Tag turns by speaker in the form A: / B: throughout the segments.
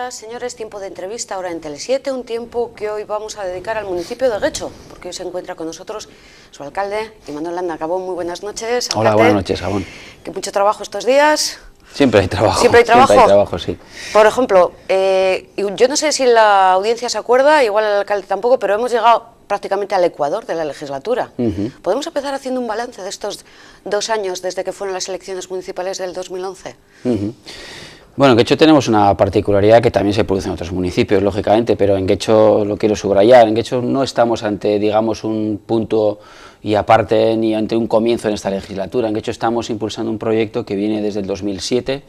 A: días, señores, tiempo de entrevista ahora en Tele7, un tiempo que hoy vamos a dedicar al municipio de Guecho, porque hoy se encuentra con nosotros su alcalde, Imanol Landa. Gabón, muy buenas noches.
B: Hola, buenas noches, Gabón.
A: Que mucho trabajo estos días.
B: Siempre hay trabajo.
A: ¿Siempre hay trabajo?
B: Siempre hay trabajo, sí.
A: Por ejemplo, yo no sé si la audiencia se acuerda, igual el alcalde tampoco, pero hemos llegado prácticamente al ecuador de la legislatura. ¿Podemos empezar haciendo un balance de estos 2 años desde que fueron las elecciones municipales del 2011?
B: Bueno, en Guecho tenemos una particularidad que también se produce en otros municipios, lógicamente, pero en Guecho lo quiero subrayar. En Guecho no estamos ante, digamos, un punto y aparte ni ante un comienzo en esta legislatura. En Guecho estamos impulsando un proyecto que viene desde el 2007,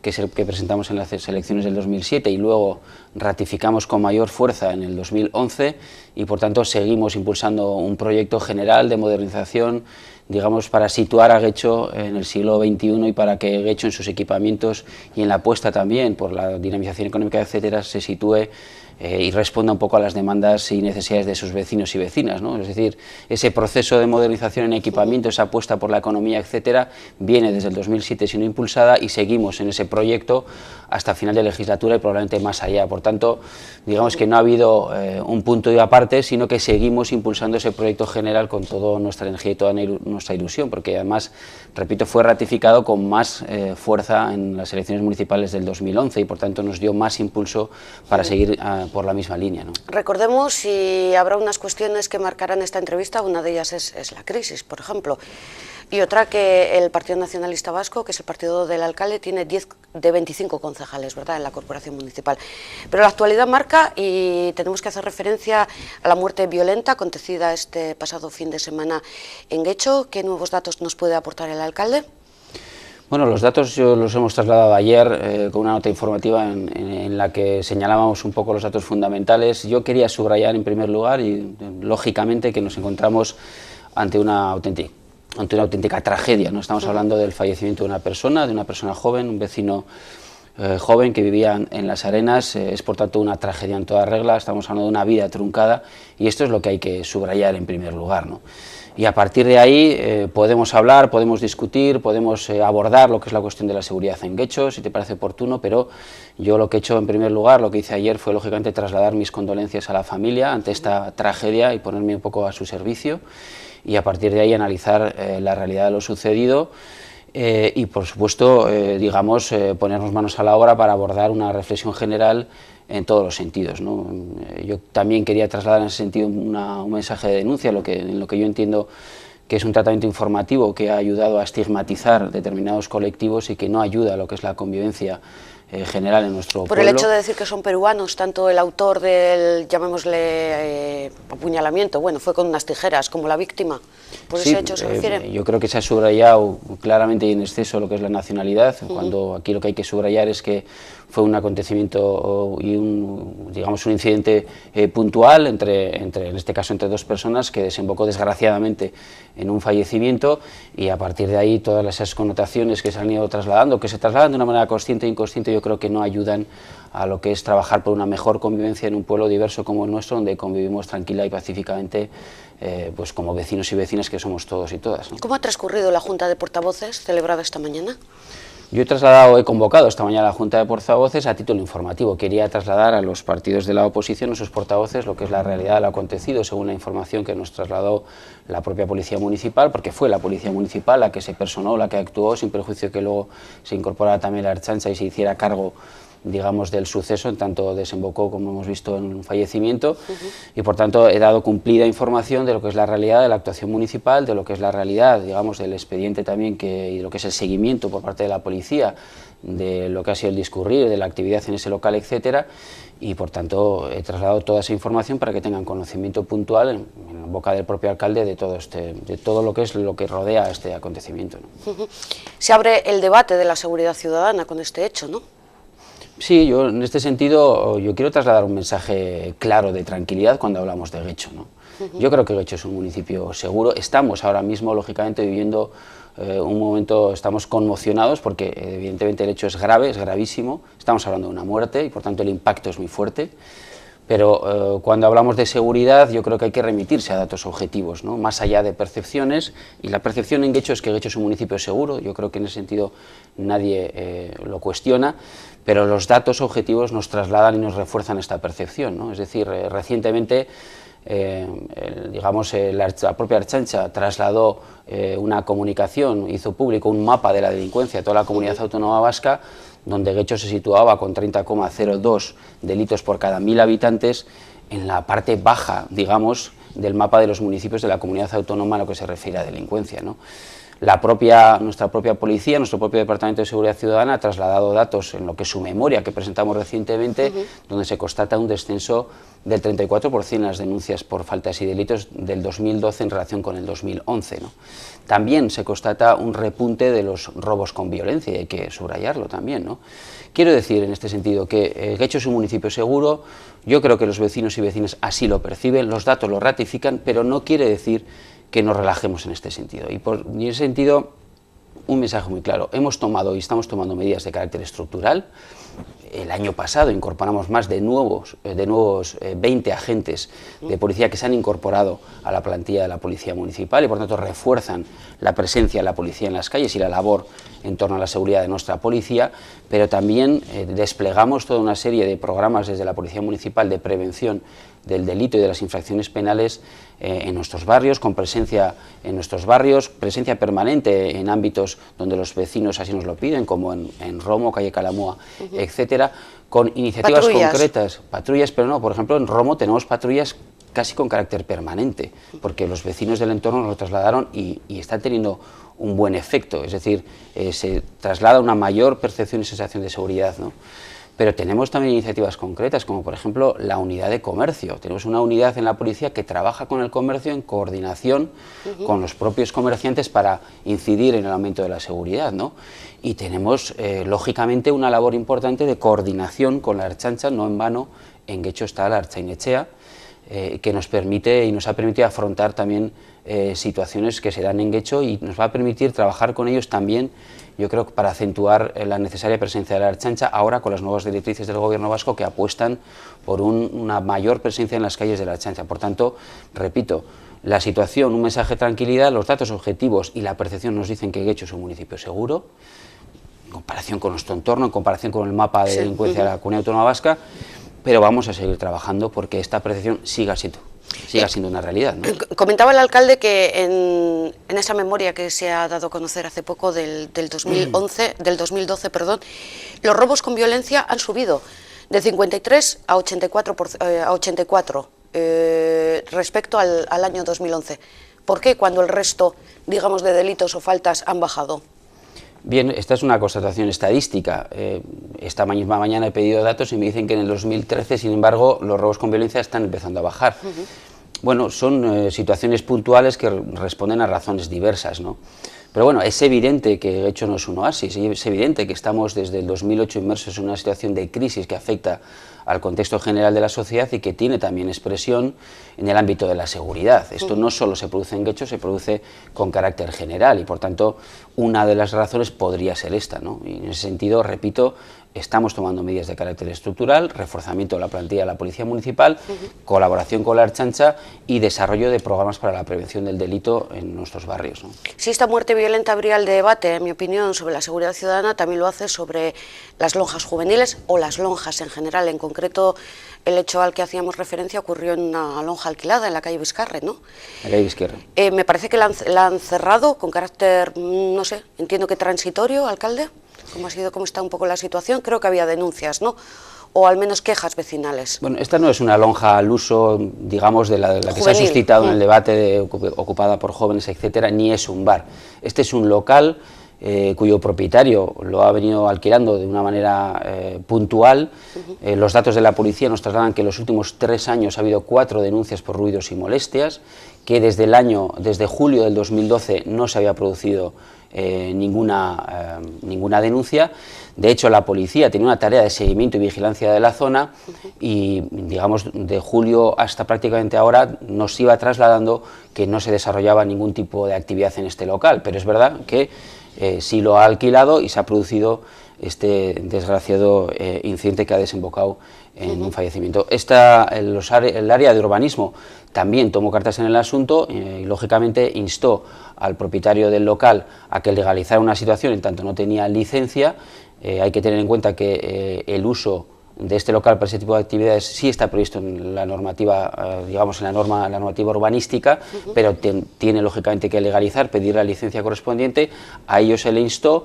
B: que es el que presentamos en las elecciones del 2007 y luego ratificamos con mayor fuerza en el 2011 y por tanto seguimos impulsando un proyecto general de modernización, digamos, para situar a Guecho en el siglo XXI y para que Guecho en sus equipamientos y en la apuesta también por la dinamización económica, etcétera, se sitúe y responda un poco a las demandas y necesidades de sus vecinos y vecinas, ¿no? Es decir, ese proceso de modernización en equipamiento, esa apuesta por la economía, etcétera, viene desde el 2007 siendo impulsada y seguimos en ese proyecto hasta final de legislatura y probablemente más allá. Por tanto, digamos que no ha habido un punto y aparte, sino que seguimos impulsando ese proyecto general con toda nuestra energía y toda nuestra ilusión, porque además, repito, fue ratificado con más fuerza en las elecciones municipales del 2011 y por tanto nos dio más impulso para seguir por la misma línea, ¿no?
A: Recordemos, y habrá unas cuestiones que marcarán esta entrevista, una de ellas es la crisis, por ejemplo, y otra que el Partido Nacionalista Vasco, que es el partido del alcalde, tiene 10 de 25 concejales, ¿verdad?, en la corporación municipal. Pero la actualidad marca, y tenemos que hacer referencia a la muerte violenta acontecida este pasado fin de semana en Guecho. ¿Qué nuevos datos nos puede aportar el alcalde?
B: Bueno, los datos yo los hemos trasladado ayer con una nota informativa en la que señalábamos un poco los datos fundamentales. Yo quería subrayar en primer lugar y lógicamente que nos encontramos ante una auténtica tragedia, ¿no? Estamos hablando del fallecimiento de una persona joven, un vecino joven que vivía en Las Arenas. Es por tanto una tragedia en toda regla, estamos hablando de una vida truncada y esto es lo que hay que subrayar en primer lugar, ¿no? Y a partir de ahí podemos hablar, podemos discutir, podemos abordar lo que es la cuestión de la seguridad en Guecho, si te parece oportuno, pero yo lo que he hecho en primer lugar, lo que hice ayer fue lógicamente trasladar mis condolencias a la familia ante esta tragedia y ponerme un poco a su servicio y a partir de ahí analizar la realidad de lo sucedido y por supuesto, digamos, ponernos manos a la obra para abordar una reflexión general en todos los sentidos, ¿no? Yo también quería trasladar en ese sentido un mensaje de denuncia, en lo que yo entiendo que es un tratamiento informativo que ha ayudado a estigmatizar determinados colectivos y que no ayuda a lo que es la convivencia general en nuestro pueblo.
A: Por el hecho de decir que son peruanos, tanto el autor del, llamémosle, apuñalamiento, bueno, fue con unas tijeras, como la víctima, ¿por ese hecho se refiere?
B: Yo creo que se ha subrayado claramente y en exceso lo que es la nacionalidad, cuando aquí lo que hay que subrayar es que fue un acontecimiento y digamos un incidente puntual en este caso entre 2 personas que desembocó desgraciadamente en un fallecimiento y a partir de ahí todas esas connotaciones que se han ido trasladando, que se trasladan de una manera consciente e inconsciente, yo creo que no ayudan a lo que es trabajar por una mejor convivencia en un pueblo diverso como el nuestro, donde convivimos tranquila y pacíficamente pues como vecinos y vecinas que somos todos y todas, ¿no?
A: ¿Cómo ha transcurrido la Junta de Portavoces celebrada esta mañana?
B: Yo he convocado esta mañana a la Junta de Portavoces a título informativo. Quería trasladar a los partidos de la oposición, a sus portavoces, lo que es la realidad de lo acontecido, según la información que nos trasladó la propia Policía Municipal, porque fue la Policía Municipal la que se personó, la que actuó, sin perjuicio que luego se incorporara también la Ertzaintza y se hiciera cargo, digamos, del suceso, en tanto desembocó, como hemos visto, en un fallecimiento, y por tanto he dado cumplida información de lo que es la realidad de la actuación municipal, de lo que es la realidad, digamos, del expediente también y de lo que es el seguimiento por parte de la policía, de lo que ha sido el discurrir, de la actividad en ese local, etcétera, y por tanto he trasladado toda esa información para que tengan conocimiento puntual en boca del propio alcalde de todo lo que rodea este acontecimiento, ¿no?
A: Se abre el debate de la seguridad ciudadana con este hecho, ¿no?
B: Sí, yo en este sentido yo quiero trasladar un mensaje claro de tranquilidad cuando hablamos de Guecho, ¿no? Yo creo que Guecho es un municipio seguro. Estamos ahora mismo, lógicamente, viviendo un momento, estamos conmocionados porque evidentemente el hecho es grave, es gravísimo. Estamos hablando de una muerte y por tanto el impacto es muy fuerte. Pero cuando hablamos de seguridad, yo creo que hay que remitirse a datos objetivos, ¿no? Más allá de percepciones, y la percepción en Guecho es que Guecho es un municipio seguro, yo creo que en ese sentido nadie lo cuestiona, pero los datos objetivos nos trasladan y nos refuerzan esta percepción, ¿no? Es decir, recientemente, la propia Ertzaintza trasladó una comunicación, hizo público un mapa de la delincuencia a toda la comunidad autónoma vasca, donde Guecho se situaba con 30,02 delitos por cada 1000 habitantes en la parte baja, digamos, del mapa de los municipios de la comunidad autónoma en lo que se refiere a delincuencia, ¿no? Nuestra propia policía, nuestro propio Departamento de Seguridad Ciudadana ha trasladado datos en lo que es su memoria que presentamos recientemente, donde se constata un descenso del 34% en las denuncias por faltas y delitos del 2012 en relación con el 2011, ¿no? También se constata un repunte de los robos con violencia, y hay que subrayarlo también, ¿no? Quiero decir en este sentido que Guecho es un municipio seguro, yo creo que los vecinos y vecinas así lo perciben, los datos lo ratifican, pero no quiere decir que nos relajemos en este sentido. Y en ese sentido, un mensaje muy claro: hemos tomado y estamos tomando medidas de carácter estructural. El año pasado incorporamos más de nuevos 20 agentes de policía que se han incorporado a la plantilla de la Policía Municipal y por tanto refuerzan la presencia de la policía en las calles y la labor en torno a la seguridad de nuestra policía, pero también desplegamos toda una serie de programas desde la Policía Municipal de prevención del delito y de las infracciones penales en nuestros barrios, con presencia en nuestros barrios, presencia permanente en ámbitos donde los vecinos así nos lo piden, como en Romo, calle Calamoa, etcétera, con iniciativas concretas, patrullas, pero no, por ejemplo, en Romo tenemos patrullas casi con carácter permanente, porque los vecinos del entorno nos lo trasladaron y están teniendo un buen efecto, es decir, se traslada una mayor percepción y sensación de seguridad, ¿no? Pero tenemos también iniciativas concretas, como por ejemplo la unidad de comercio. Tenemos una unidad en la policía que trabaja con el comercio en coordinación con los propios comerciantes para incidir en el aumento de la seguridad, ¿no? Y tenemos, lógicamente, una labor importante de coordinación con la Ertzaintza, no en vano, en Guecho está la Ertzainetxea, que nos permite y nos ha permitido afrontar también situaciones que se dan en Guecho y nos va a permitir trabajar con ellos también, yo creo, para acentuar la necesaria presencia de la Ertzaintza ahora con las nuevas directrices del Gobierno vasco que apuestan por una mayor presencia en las calles de la Ertzaintza. Por tanto, repito, la situación, un mensaje de tranquilidad, los datos objetivos y la percepción nos dicen que Guecho es un municipio seguro, en comparación con nuestro entorno, en comparación con el mapa de delincuencia de la Comunidad Autónoma Vasca, pero vamos a seguir trabajando porque esta percepción siga siendo una realidad, ¿no?
A: Comentaba el alcalde que en esa memoria que se ha dado a conocer hace poco del 2012, los robos con violencia han subido de 53 a 84 respecto al año 2011. ¿Por qué cuando el resto, digamos, de delitos o faltas han bajado?
B: Bien, esta es una constatación estadística. Esta misma mañana he pedido datos y me dicen que en el 2013, sin embargo, los robos con violencia están empezando a bajar. Bueno, son situaciones puntuales que responden a razones diversas, ¿no? Pero bueno, es evidente que Guecho no es un oasis, es evidente que estamos desde el 2008 inmersos en una situación de crisis que afecta al contexto general de la sociedad y que tiene también expresión en el ámbito de la seguridad. Esto no solo se produce en Guecho, se produce con carácter general y por tanto una de las razones podría ser esta, ¿no? Y en ese sentido, repito, estamos tomando medidas de carácter estructural, reforzamiento de la plantilla de la Policía Municipal, colaboración con la Ertzaintza y desarrollo de programas para la prevención del delito en nuestros barrios, ¿no?
A: Si esta muerte violenta abría el debate, en mi opinión, sobre la seguridad ciudadana, también lo hace sobre las lonjas juveniles o las lonjas en general. En concreto, el hecho al que hacíamos referencia ocurrió en una lonja alquilada en la calle Vizcarre, ¿no?
B: La calle Vizcarre.
A: Me parece que la han cerrado con carácter, no sé, entiendo que transitorio, alcalde. ¿Cómo está un poco la situación? Creo que había denuncias, ¿no? O al menos quejas vecinales.
B: Bueno, esta no es una lonja al uso, digamos, de la que se ha suscitado en el debate ocupada por jóvenes, etcétera, ni es un bar. Este es un local cuyo propietario lo ha venido alquilando de una manera puntual. Los datos de la policía nos trasladan que en los últimos 3 años ha habido 4 denuncias por ruidos y molestias, que desde julio del 2012 no se había producido ninguna denuncia. De hecho, la policía tenía una tarea de seguimiento y vigilancia de la zona y, digamos, de julio hasta prácticamente ahora nos iba trasladando que no se desarrollaba ningún tipo de actividad en este local, pero es verdad que sí lo ha alquilado y se ha producido este desgraciado incidente que ha desembocado en un fallecimiento. El área de urbanismo también tomó cartas en el asunto y lógicamente instó al propietario del local a que legalizara una situación en tanto no tenía licencia. Hay que tener en cuenta que el uso de este local para ese tipo de actividades sí está previsto en la normativa, digamos en la normativa urbanística, pero tiene lógicamente que legalizar, pedir la licencia correspondiente. A ello se le instó.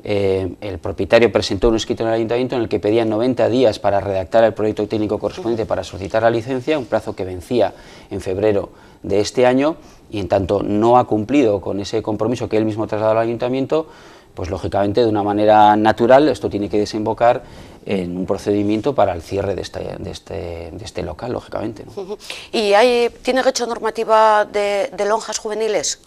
B: El propietario presentó un escrito en el ayuntamiento en el que pedía 90 días para redactar el proyecto técnico correspondiente para solicitar la licencia, un plazo que vencía en febrero de este año, y en tanto no ha cumplido con ese compromiso que él mismo trasladó al ayuntamiento, pues lógicamente de una manera natural esto tiene que desembocar en un procedimiento para el cierre de este local, lógicamente, ¿no?
A: ¿Y tiene hecho normativa de lonjas juveniles?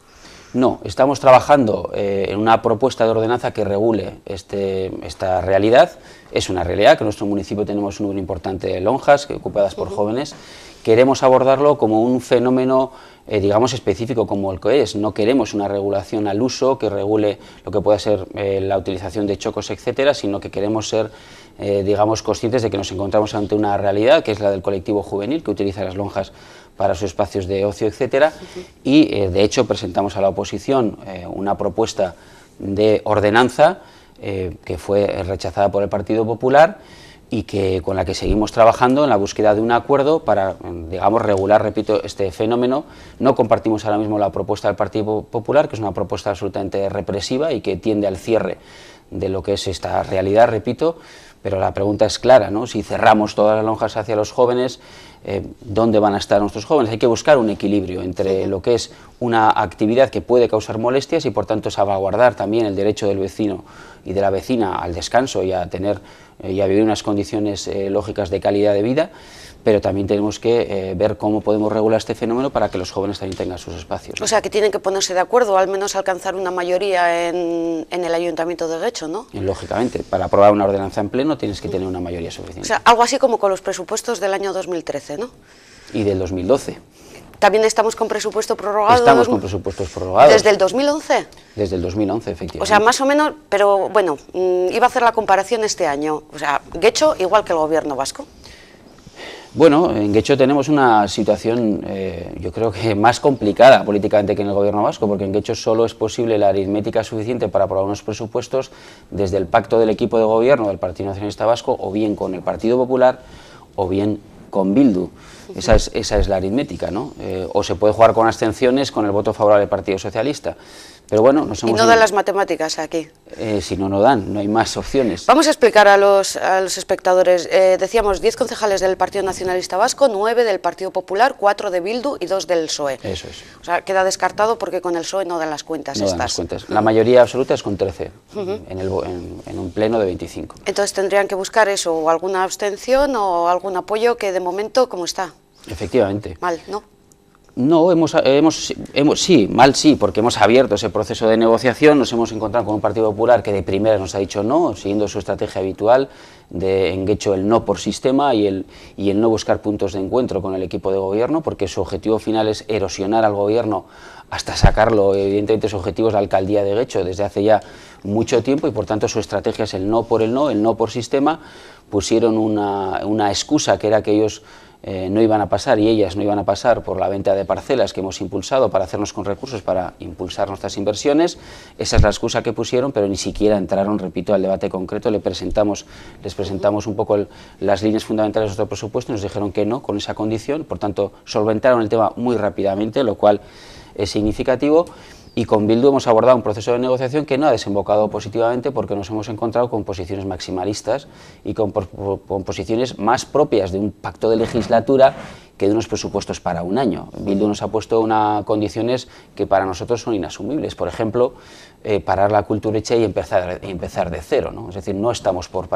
B: No, estamos trabajando en una propuesta de ordenanza que regule esta realidad. Es una realidad que en nuestro municipio tenemos un número importante de lonjas ocupadas por jóvenes. Queremos abordarlo como un fenómeno, digamos, específico como el que es. No queremos una regulación al uso que regule lo que pueda ser la utilización de chocos, etcétera, sino que queremos ser, digamos, conscientes de que nos encontramos ante una realidad que es la del colectivo juvenil que utiliza las lonjas para sus espacios de ocio, etcétera, y de hecho presentamos a la oposición una propuesta de ordenanza que fue rechazada por el Partido Popular y con la que seguimos trabajando en la búsqueda de un acuerdo para, digamos, regular, repito, este fenómeno. No compartimos ahora mismo la propuesta del Partido Popular, que es una propuesta absolutamente represiva y que tiende al cierre de lo que es esta realidad, repito, pero la pregunta es clara, ¿no? Si cerramos todas las lonjas hacia los jóvenes, ¿dónde van a estar nuestros jóvenes? Hay que buscar un equilibrio entre lo que es una actividad que puede causar molestias y por tanto salvaguardar también el derecho del vecino y de la vecina al descanso y a vivir unas condiciones lógicas de calidad de vida, pero también tenemos que ver cómo podemos regular este fenómeno para que los jóvenes también tengan sus espacios, ¿no?
A: O sea, que tienen que ponerse de acuerdo, o al menos alcanzar una mayoría en el Ayuntamiento de Guecho, ¿no?
B: Y, lógicamente, para aprobar una ordenanza en pleno tienes que tener una mayoría suficiente.
A: O sea, algo así como con los presupuestos del año 2013, ¿no?
B: Y del 2012.
A: ¿También estamos con presupuesto prorrogado?
B: Estamos con presupuestos prorrogados.
A: ¿Desde el 2011?
B: Desde el 2011, efectivamente.
A: O sea, más o menos, pero bueno, iba a hacer la comparación este año. O sea, Guecho igual que el gobierno vasco.
B: Bueno, en Guecho tenemos una situación, yo creo que más complicada políticamente que en el gobierno vasco, porque en Guecho solo es posible la aritmética suficiente para aprobar unos presupuestos desde el pacto del equipo de gobierno del Partido Nacionalista Vasco, o bien con el Partido Popular, o bien con Bildu. Esa es la aritmética, ¿no? O se puede jugar con abstenciones con el voto favorable del Partido Socialista. Pero bueno,
A: y no dan las matemáticas aquí.
B: Si no, no dan, no hay más opciones.
A: Vamos a explicar a los espectadores. Decíamos 10 concejales del Partido Nacionalista Vasco, 9 del Partido Popular, 4 de Bildu y 2 del PSOE.
B: Eso es.
A: O sea, queda descartado porque con el PSOE no dan las cuentas.
B: No dan las cuentas. La mayoría absoluta es con 13, en un pleno de 25.
A: Entonces tendrían que buscar eso, o alguna abstención o algún apoyo que de momento, ¿cómo está?
B: Efectivamente.
A: Mal, ¿no?
B: No, sí, mal sí, porque hemos abierto ese proceso de negociación, nos hemos encontrado con un Partido Popular que de primera nos ha dicho no, siguiendo su estrategia habitual de en Guecho el no por sistema y el no buscar puntos de encuentro con el equipo de gobierno, porque su objetivo final es erosionar al gobierno hasta sacarlo. Evidentemente su objetivo es la alcaldía de Guecho desde hace ya mucho tiempo y por tanto su estrategia es el no por sistema. Pusieron una excusa que era que ellos no iban a pasar y ellas no iban a pasar por la venta de parcelas que hemos impulsado para hacernos con recursos para impulsar nuestras inversiones. Esa es la excusa que pusieron, pero ni siquiera entraron, repito, al debate concreto. Les presentamos un poco las líneas fundamentales de nuestro presupuesto y nos dijeron que no con esa condición. Por tanto, solventaron el tema muy rápidamente, lo cual es significativo. Y con Bildu hemos abordado un proceso de negociación que no ha desembocado positivamente porque nos hemos encontrado con posiciones maximalistas y con posiciones más propias de un pacto de legislatura que de unos presupuestos para un año. Bildu nos ha puesto unas condiciones que para nosotros son inasumibles. Por ejemplo, parar la Kulturetxe y empezar de cero, ¿no? Es decir, no estamos por la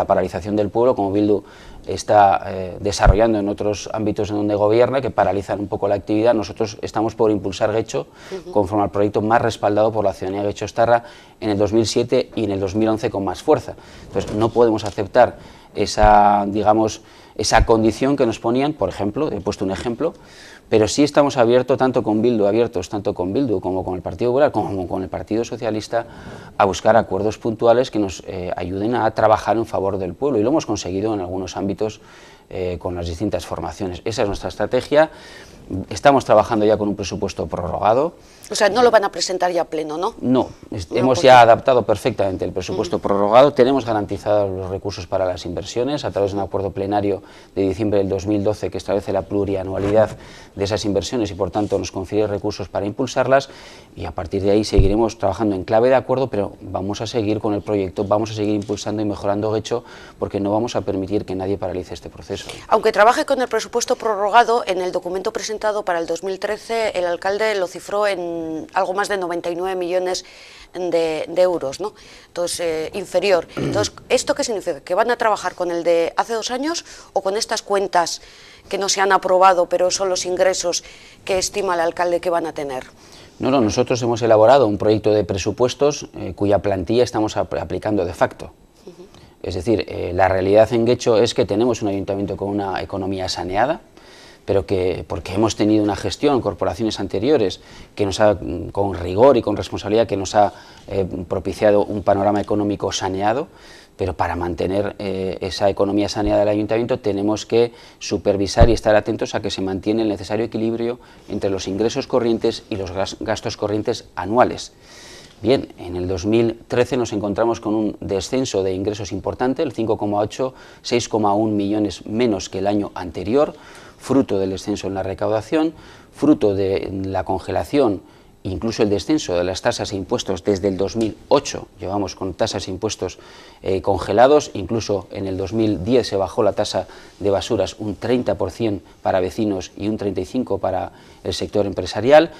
B: paralización del pueblo, como Bildu está desarrollando en otros ámbitos en donde gobierna, que paralizan un poco la actividad. Nosotros estamos por impulsar Guecho conforme al proyecto más respaldado por la ciudadanía guechostarra en el 2007 y en el 2011 con más fuerza. Entonces, no podemos aceptar esa, digamos, esa condición que nos ponían, por ejemplo, he puesto un ejemplo, pero sí estamos abiertos tanto con Bildu como con el Partido Popular, como con el Partido Socialista, a buscar acuerdos puntuales que nos ayuden a trabajar en favor del pueblo, y lo hemos conseguido en algunos ámbitos con las distintas formaciones. Esa es nuestra estrategia. Estamos trabajando ya con un presupuesto prorrogado.
A: O sea, no lo van a presentar ya pleno, ¿no?
B: No, hemos ya adaptado perfectamente el presupuesto prorrogado, tenemos garantizados los recursos para las inversiones a través de un acuerdo plenario de diciembre del 2012 que establece la plurianualidad de esas inversiones y por tanto nos confiere recursos para impulsarlas, y a partir de ahí seguiremos trabajando en clave de acuerdo, pero vamos a seguir con el proyecto, vamos a seguir impulsando y mejorando Getxo, porque no vamos a permitir que nadie paralice este proceso.
A: Aunque trabaje con el presupuesto prorrogado, en el documento presentado para el 2013 el alcalde lo cifró en algo más de 99 millones de euros, ¿no? Entonces, inferior. Entonces, ¿esto qué significa? ¿Que van a trabajar con el de hace 2 años o con estas cuentas que no se han aprobado, pero son los ingresos que estima el alcalde que van a tener?
B: No, nosotros hemos elaborado un proyecto de presupuestos cuya plantilla estamos aplicando de facto. Es decir, la realidad en Getxo es que tenemos un ayuntamiento con una economía saneada, pero que porque hemos tenido una gestión, corporaciones anteriores, que nos ha, con rigor y con responsabilidad, que nos ha propiciado un panorama económico saneado, pero para mantener esa economía saneada del ayuntamiento tenemos que supervisar y estar atentos a que se mantiene el necesario equilibrio entre los ingresos corrientes y los gastos corrientes anuales. Bien, en el 2013 nos encontramos con un descenso de ingresos importante, el 5,8, 6,1 millones menos que el año anterior, fruto del descenso en la recaudación, fruto de la congelación, incluso el descenso de las tasas e impuestos desde el 2008, llevamos con tasas e impuestos congelados, incluso en el 2010 se bajó la tasa de basuras un 30% para vecinos y un 35% para el sector empresarial.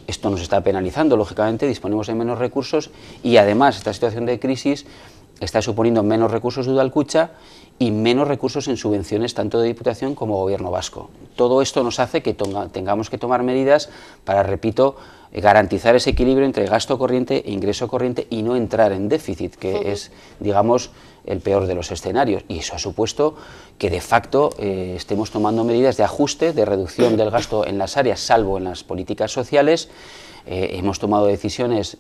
B: Esto nos está penalizando, lógicamente, disponemos de menos recursos y además esta situación de crisis está suponiendo menos recursos de Udalkutxa y menos recursos en subvenciones tanto de Diputación como Gobierno vasco. Todo esto nos hace que tengamos que tomar medidas para, repito, garantizar ese equilibrio entre gasto corriente e ingreso corriente y no entrar en déficit, que es, digamos, el peor de los escenarios. Y eso ha supuesto que de facto estemos tomando medidas de ajuste, de reducción del gasto en las áreas, salvo en las políticas sociales. Hemos tomado decisiones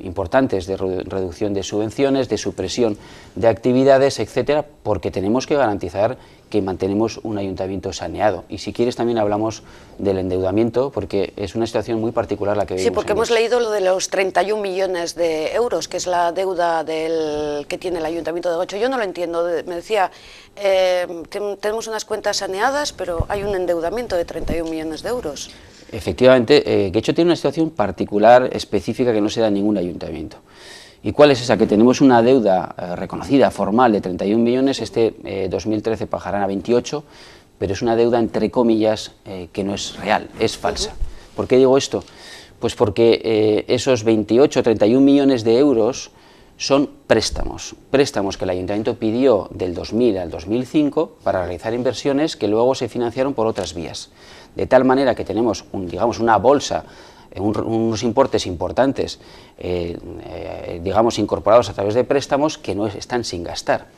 B: importantes de reducción de subvenciones, de supresión de actividades, etcétera, porque tenemos que garantizar que mantenemos un ayuntamiento saneado. Y si quieres también hablamos del endeudamiento, porque es una situación muy particular la que vivimos.
A: Sí, porque hemos leído lo de los 31 millones de euros, que es la deuda que tiene el ayuntamiento de Getxo. Yo no lo entiendo, me decía, tenemos unas cuentas saneadas, pero hay un endeudamiento de 31 millones de euros.
B: Efectivamente, Getxo tiene una situación particular, específica, que no se da en ningún ayuntamiento. ¿Y cuál es esa? Que tenemos una deuda reconocida, formal, de 31 millones, 2013 bajarán a 28, pero es una deuda, entre comillas, que no es real, es falsa. ¿Por qué digo esto? Pues porque esos 28 o 31 millones de euros son préstamos que el ayuntamiento pidió del 2000 al 2005 para realizar inversiones que luego se financiaron por otras vías. De tal manera que tenemos, digamos, una bolsa, unos importes importantes, digamos, incorporados a través de préstamos que no están sin gastar.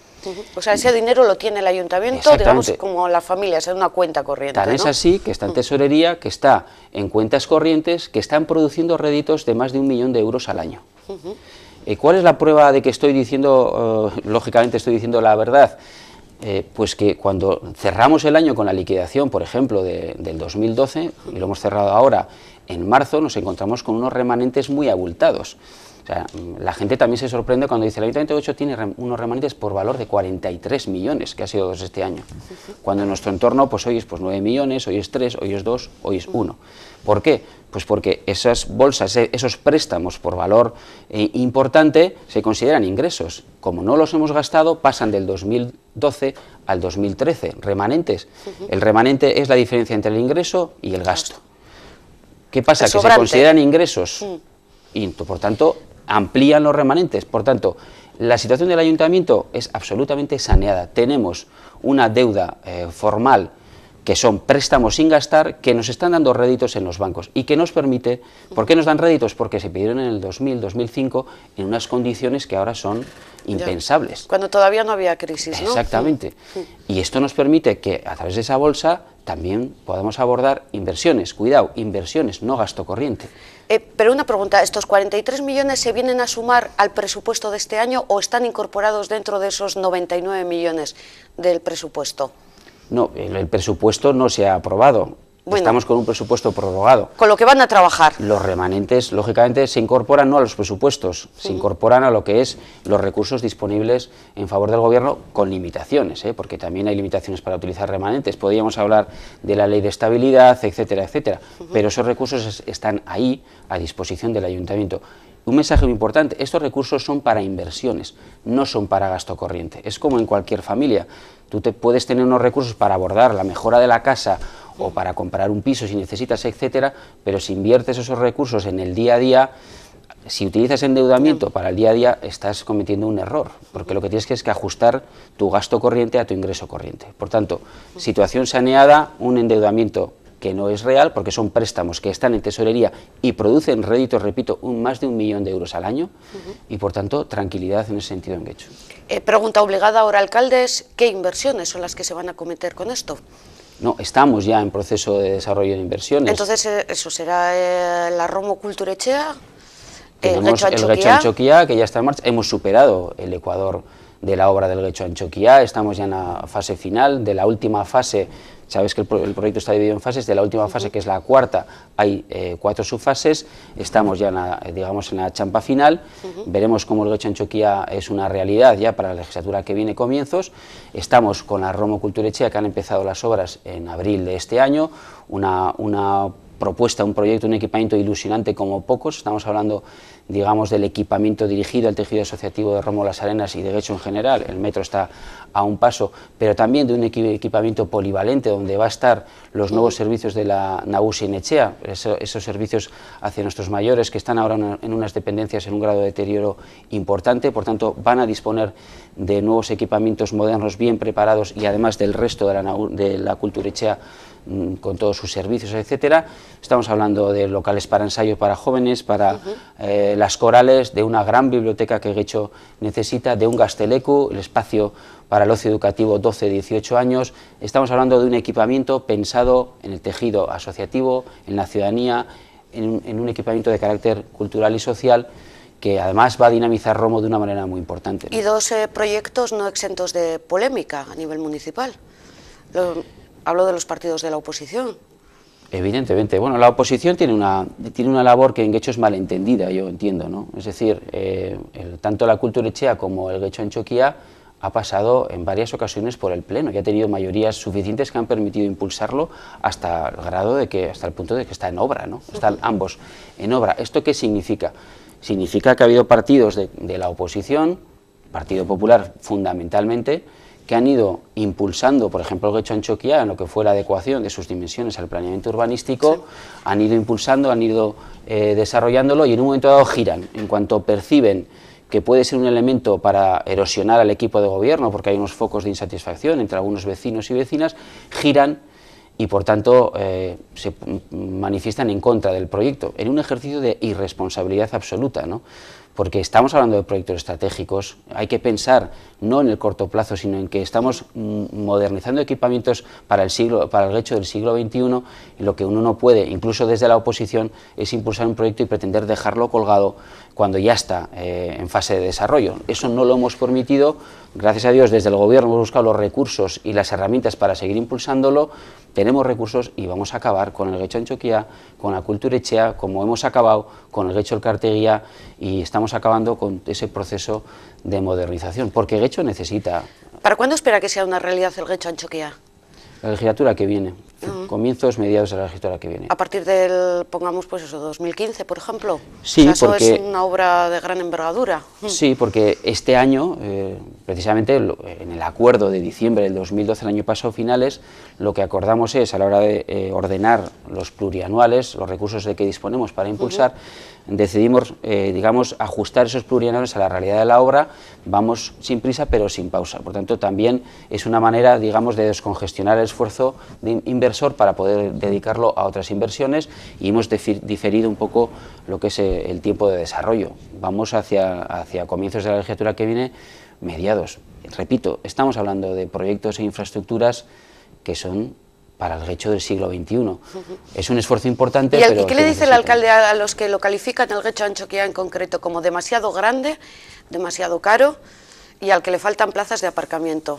A: O sea, ese dinero lo tiene el ayuntamiento, digamos, como las familias, en una cuenta corriente.
B: Tan es así que está en tesorería, que está en cuentas corrientes, que están produciendo réditos de más de 1 millón de euros al año. ¿Cuál es la prueba de que estoy diciendo, lógicamente estoy diciendo la verdad? Pues que cuando cerramos el año con la liquidación, por ejemplo, del 2012, y lo hemos cerrado ahora en marzo, nos encontramos con unos remanentes muy abultados. O sea, la gente también se sorprende cuando dice el Ayuntamiento de Getxo tiene unos remanentes por valor de 43 millones, que ha sido 2 este año, cuando en nuestro entorno pues hoy es 9 millones, hoy es 3, hoy es 2, hoy es 1. ¿Por qué? Pues porque esas bolsas, esos préstamos por valor importante se consideran ingresos. Como no los hemos gastado, pasan del 2012 al 2013, remanentes. El remanente es la diferencia entre el ingreso y el gasto. ¿Qué pasa? Que se consideran ingresos y por tanto amplían los remanentes. Por tanto, la situación del ayuntamiento es absolutamente saneada. Tenemos una deuda formal que son préstamos sin gastar, que nos están dando réditos en los bancos y que nos permite, ¿por qué nos dan réditos? Porque se pidieron en el 2000, 2005 en unas condiciones que ahora son impensables.
A: Cuando todavía no había crisis, ¿no?
B: Exactamente. Y esto nos permite que a través de esa bolsa también podamos abordar inversiones, cuidado, inversiones, no gasto corriente.
A: Pero una pregunta, ¿estos 43 millones se vienen a sumar al presupuesto de este año o están incorporados dentro de esos 99 millones del presupuesto?
B: No, el presupuesto no se ha aprobado. Bueno, estamos con un presupuesto prorrogado.
A: Con lo que van a trabajar.
B: Los remanentes, lógicamente, se incorporan no a los presupuestos, se incorporan a lo que es los recursos disponibles en favor del Gobierno, con limitaciones, porque también hay limitaciones para utilizar remanentes. Podríamos hablar de la ley de estabilidad, etcétera, etcétera, pero esos recursos están ahí a disposición del Ayuntamiento. Un mensaje muy importante, estos recursos son para inversiones, no son para gasto corriente. Es como en cualquier familia, tú puedes tener unos recursos para abordar la mejora de la casa o para comprar un piso si necesitas, etcétera, pero si inviertes esos recursos en el día a día, si utilizas endeudamiento para el día a día, estás cometiendo un error, porque lo que tienes que es que ajustar tu gasto corriente a tu ingreso corriente. Por tanto, situación saneada, un endeudamiento que no es real, porque son préstamos que están en tesorería y producen réditos, repito, más de 1 millón de euros al año, y por tanto, tranquilidad en ese sentido en Guecho.
A: Pregunta obligada ahora, alcaldes, ¿qué inversiones son las que se van a cometer con esto?
B: No, estamos ya en proceso de desarrollo de inversiones.
A: Entonces, ¿eso será la Romo Kulturechea?
B: Tenemos el Getxo Antxokia, que ya está en marcha. Hemos superado el ecuador de la obra del Getxo Antxokia, estamos ya en la fase final, de la última fase. Sabes que el proyecto está dividido en fases, de la última fase, que es la cuarta, hay 4 subfases, estamos ya digamos, en la champa final, veremos cómo el Getxo Antxokia es una realidad ya para la legislatura que viene comienzos. Estamos con la Romo Kulturechea, que han empezado las obras en abril de este año, una propuesta, un proyecto, un equipamiento ilusionante como pocos. Estamos hablando, digamos, del equipamiento dirigido al tejido asociativo de Romo Las Arenas y de Guecho en general. El metro está a un paso, pero también de un equipamiento polivalente donde va a estar los nuevos servicios de la Nagusi Netxea, esos servicios hacia nuestros mayores que están ahora en unas dependencias en un grado de deterioro importante. Por tanto, van a disponer de nuevos equipamientos modernos bien preparados y además del resto de la Kulturechea con todos sus servicios, etcétera. Estamos hablando de locales para ensayo para jóvenes, para las corales, de una gran biblioteca que Guecho necesita, de un gazteleku, el espacio para el ocio educativo 12-18 años. Estamos hablando de un equipamiento pensado en el tejido asociativo, en la ciudadanía, en un equipamiento de carácter cultural y social que además va a dinamizar Romo de una manera muy importante, ¿no?
A: Y 2 proyectos no exentos de polémica a nivel municipal. Hablo de los partidos de la oposición.
B: Evidentemente. Bueno, la oposición tiene una labor que en Guecho es malentendida, yo entiendo, ¿no? Es decir, tanto la Kulturechea como el Getxo Antxokia ha pasado en varias ocasiones por el Pleno y ha tenido mayorías suficientes que han permitido impulsarlo hasta el grado de que, hasta el punto de que está en obra, ¿no? Están ambos en obra. ¿Esto qué significa? Significa que ha habido partidos de la oposición, Partido Popular fundamentalmente, que han ido impulsando, por ejemplo, el Getxo Antxokia, en lo que fue la adecuación de sus dimensiones al planeamiento urbanístico, sí. Han ido impulsando, han ido desarrollándolo y en un momento dado giran. En cuanto perciben que puede ser un elemento para erosionar al equipo de gobierno, porque hay unos focos de insatisfacción entre algunos vecinos y vecinas, giran y por tanto se manifiestan en contra del proyecto, en un ejercicio de irresponsabilidad absoluta, ¿no? Porque estamos hablando de proyectos estratégicos, hay que pensar no en el corto plazo, sino en que estamos modernizando equipamientos para el Guecho del siglo XXI, y lo que uno no puede, incluso desde la oposición, es impulsar un proyecto y pretender dejarlo colgado cuando ya está en fase de desarrollo. Eso no lo hemos permitido, gracias a Dios desde el gobierno hemos buscado los recursos y las herramientas para seguir impulsándolo, tenemos recursos y vamos a acabar con el Getxo Antxokia, con la Kulturechea, como hemos acabado con el Getxo Elkartegia, y estamos acabando con ese proceso de modernización, porque Guecho necesita...
A: ¿Para cuándo espera que sea una realidad el Getxo Antxokia?
B: La legislatura que viene. comienzos, mediados de la legislatura que viene.
A: A partir del, pongamos pues eso, 2015, por ejemplo.
B: Sí,
A: o sea,
B: porque
A: eso es una obra de gran envergadura.
B: Sí, porque este año, precisamente en el acuerdo de diciembre del 2012, el año pasado, finales, lo que acordamos es, a la hora de ordenar los plurianuales, los recursos de que disponemos para impulsar, decidimos, digamos, ajustar esos plurianuales a la realidad de la obra. Vamos sin prisa, pero sin pausa. Por tanto, también es una manera, digamos, de descongestionar el esfuerzo de inversor para poder dedicarlo a otras inversiones, y hemos diferido un poco lo que es el tiempo de desarrollo. Vamos hacia comienzos de la legislatura que viene, mediados. Repito, estamos hablando de proyectos e infraestructuras que son para el Guecho del siglo XXI. Es un esfuerzo importante,
A: ¿Y qué le dice el alcalde a los que lo califican, el Guecho Antxokia en concreto, como demasiado grande, demasiado caro, y al que le faltan plazas de aparcamiento?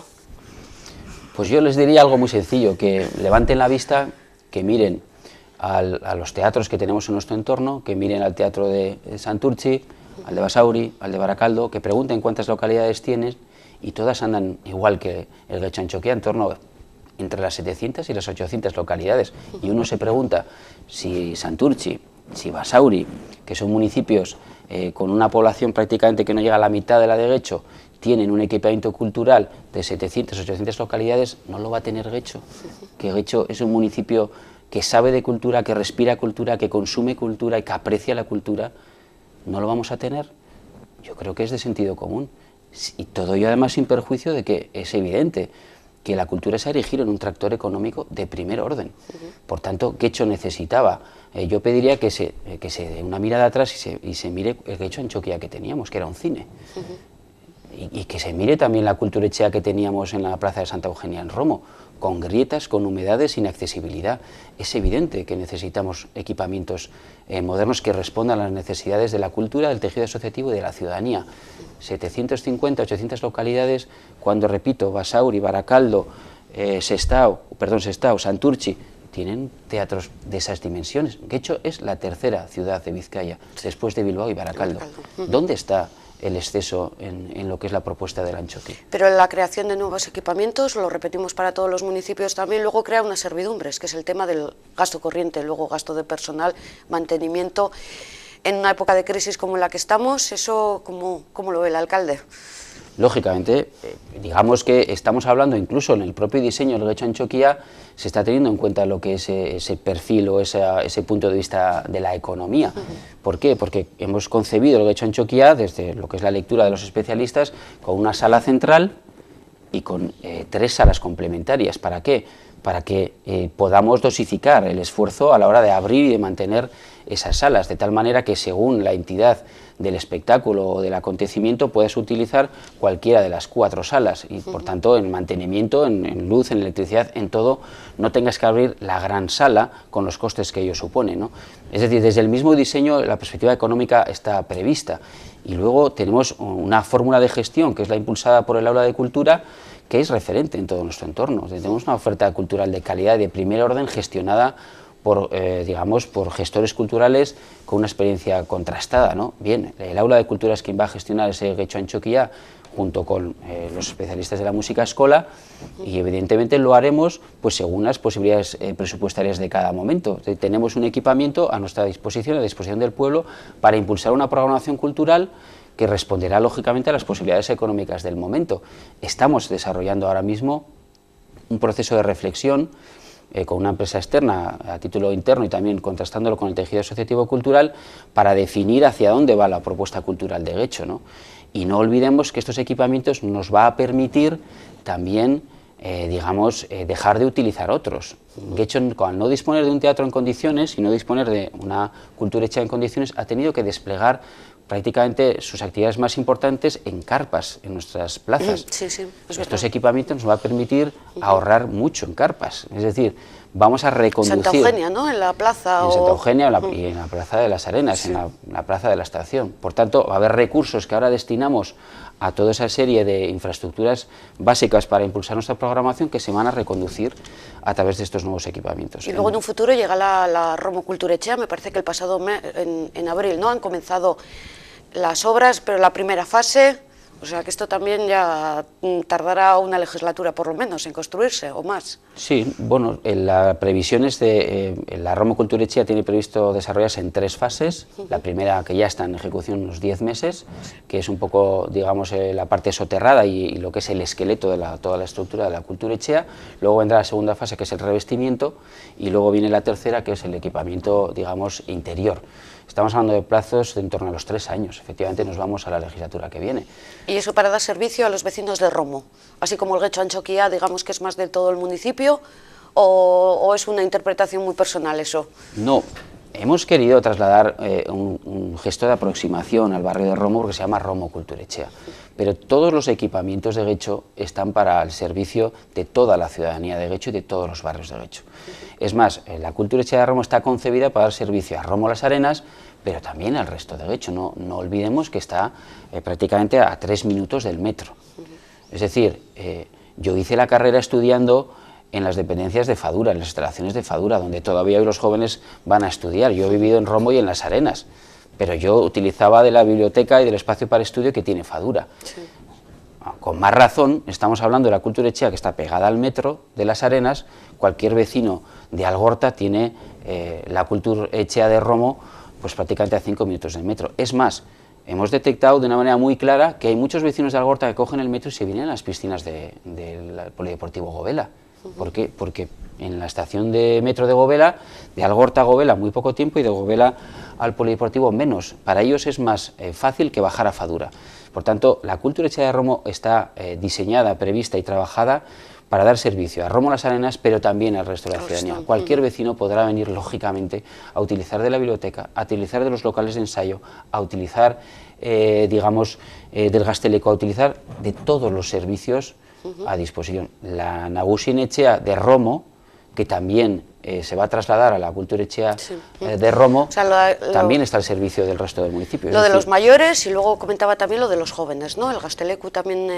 B: Pues yo les diría algo muy sencillo, que levanten la vista, que miren a los teatros que tenemos en nuestro entorno, que miren al teatro de Santurtzi, al de Basauri, al de Baracaldo, que pregunten cuántas localidades tienen, y todas andan igual que el Guecho Antxokia, en torno entre las 700 y las 800 localidades, y uno se pregunta si Santurtzi, si Basauri, que son municipios con una población prácticamente que no llega a la mitad de la de Guecho, tienen un equipamiento cultural de 700 o 800 localidades, no lo va a tener Guecho, que Guecho es un municipio que sabe de cultura, que respira cultura, que consume cultura y que aprecia la cultura. ¿No lo vamos a tener? Yo creo que es de sentido común, y todo ello además sin perjuicio de que es evidente que la cultura se ha erigido en un tractor económico de primer orden. Por tanto, Guecho necesitaba, yo pediría que se dé una mirada atrás y se mire el Guecho Antxokia que teníamos, que era un cine, y que se mire también la culturechea que teníamos en la Plaza de Santa Eugenia en Romo, con grietas, con humedades, sin accesibilidad. Es evidente que necesitamos equipamientos modernos que respondan a las necesidades de la cultura, del tejido asociativo y de la ciudadanía. 750, 800 localidades, cuando, repito, Basauri, Baracaldo, Sestao, Santurtzi, tienen teatros de esas dimensiones. Guecho es la tercera ciudad de Vizcaya, después de Bilbao y Baracaldo. ¿Dónde está el exceso en lo que es la propuesta del Antxokia?
A: Pero la creación de nuevos equipamientos, lo repetimos para todos los municipios también, luego crea unas servidumbres, que es el tema del gasto corriente, luego gasto de personal, mantenimiento. En una época de crisis como la que estamos, ¿eso cómo lo ve el alcalde?
B: Lógicamente, digamos que estamos hablando, incluso en el propio diseño del Guecho Antxokia, se está teniendo en cuenta lo que es ese perfil o ese punto de vista de la economía. ¿Por qué? Porque hemos concebido el Guecho Antxokia, desde lo que es la lectura de los especialistas, con una sala central y con 3 salas complementarias. ¿Para qué? Para que podamos dosificar el esfuerzo a la hora de abrir y de mantener esas salas, de tal manera que según la entidad del espectáculo o del acontecimiento puedes utilizar cualquiera de las 4 salas y por tanto en mantenimiento, en luz, en electricidad, en todo, no tengas que abrir la gran sala con los costes que ello supone, ¿no? Es decir, desde el mismo diseño la perspectiva económica está prevista, y luego tenemos una fórmula de gestión que es la impulsada por el Aula de Cultura, que es referente en todo nuestro entorno. Tenemos una oferta cultural de calidad y de primer orden gestionada por, digamos, por gestores culturales con una experiencia contrastada, ¿no? Bien, el Aula de Cultura es quien va a gestionar ese Guecho Antxokia junto con los especialistas de la música escola, y evidentemente lo haremos pues según las posibilidades presupuestarias de cada momento. Tenemos un equipamiento a nuestra disposición, a disposición del pueblo, para impulsar una programación cultural que responderá lógicamente a las posibilidades económicas del momento. Estamos desarrollando ahora mismo un proceso de reflexión con una empresa externa a título interno y también contrastándolo con el tejido asociativo cultural para definir hacia dónde va la propuesta cultural de Guecho, ¿no? Y no olvidemos que estos equipamientos nos va a permitir también, digamos, dejar de utilizar otros. Guecho, al no disponer de un teatro en condiciones y no disponer de una cultura hecha en condiciones, ha tenido que desplegar prácticamente sus actividades más importantes en carpas, en nuestras plazas. Estos equipamientos nos va a permitir ahorrar mucho en carpas, es decir, vamos a reconducir...
A: Santa Eugenia, ¿no?, en la plaza.
B: En Santa Eugenia y en la Plaza de las Arenas, en la Plaza de la Estación. Por tanto, va a haber recursos que ahora destinamos a toda esa serie de infraestructuras básicas para impulsar nuestra programación, que se van a reconducir a través de estos nuevos equipamientos.
A: Y luego en un futuro llega la Romo Kulturechea, me parece que el pasado mes, en abril, ¿no?, han comenzado las obras, pero la primera fase, o sea que esto también ya tardará una legislatura por lo menos en construirse, o más.
B: Sí, bueno, la previsión es de, la Romo Kulturetxea tiene previsto desarrollarse en 3 fases. La primera, que ya está en ejecución, unos 10 meses, que es un poco, digamos, la parte soterrada y lo que es el esqueleto de toda la estructura de la Kulturetxea. Luego vendrá la segunda fase, que es el revestimiento, y luego viene la tercera, que es el equipamiento, digamos, interior. Estamos hablando de plazos de en torno a los 3 años, efectivamente nos vamos a la legislatura que viene.
A: Y eso para dar servicio a los vecinos de Romo, así como el Getxo Antxokia, digamos que es más de todo el municipio, o es una interpretación muy personal eso.
B: No, hemos querido trasladar un gesto de aproximación al barrio de Romo porque se llama Romo Kulturetxea, pero todos los equipamientos de Getxo están para el servicio de toda la ciudadanía de Getxo y de todos los barrios de Getxo. Es más, la Kulturetxea de Romo está concebida para dar servicio a Romo Las Arenas, pero también al resto de Getxo. No olvidemos que está prácticamente a 3 minutos del metro. Es decir, yo hice la carrera estudiando en las dependencias de Fadura, en las instalaciones de Fadura, donde todavía hoy los jóvenes van a estudiar. Yo he vivido en Romo y en Las Arenas, pero yo utilizaba de la biblioteca y del espacio para estudio que tiene Fadura. Sí. Con más razón, estamos hablando de la Kulturetxea, que está pegada al metro de Las Arenas. Cualquier vecino de Algorta tiene la Kulturetxea de Romo pues prácticamente a 5 minutos del metro. Es más, hemos detectado de una manera muy clara que hay muchos vecinos de Algorta que cogen el metro y se vienen a las piscinas del Polideportivo Gobela. ¿Por qué? Porque en la estación de metro de Gobela, de Algorta a Gobela muy poco tiempo y de Gobela al Polideportivo menos. Para ellos es más fácil que bajar a Fadura. Por tanto, la Kulturetxea de Romo está diseñada, prevista y trabajada para dar servicio a Romo Las Arenas, pero también al resto de la ciudadanía. Cualquier vecino podrá venir, lógicamente, a utilizar de la biblioteca, a utilizar de los locales de ensayo, a utilizar, digamos, del Gazteleko, a utilizar de todos los servicios a disposición. La Nagusien Etxea de Romo, que también se va a trasladar a la Kulturetxea de Romo, o sea, también está al servicio del resto del municipio.
A: Lo de los mayores, y luego comentaba también lo de los jóvenes, ¿no? El Gazteleku también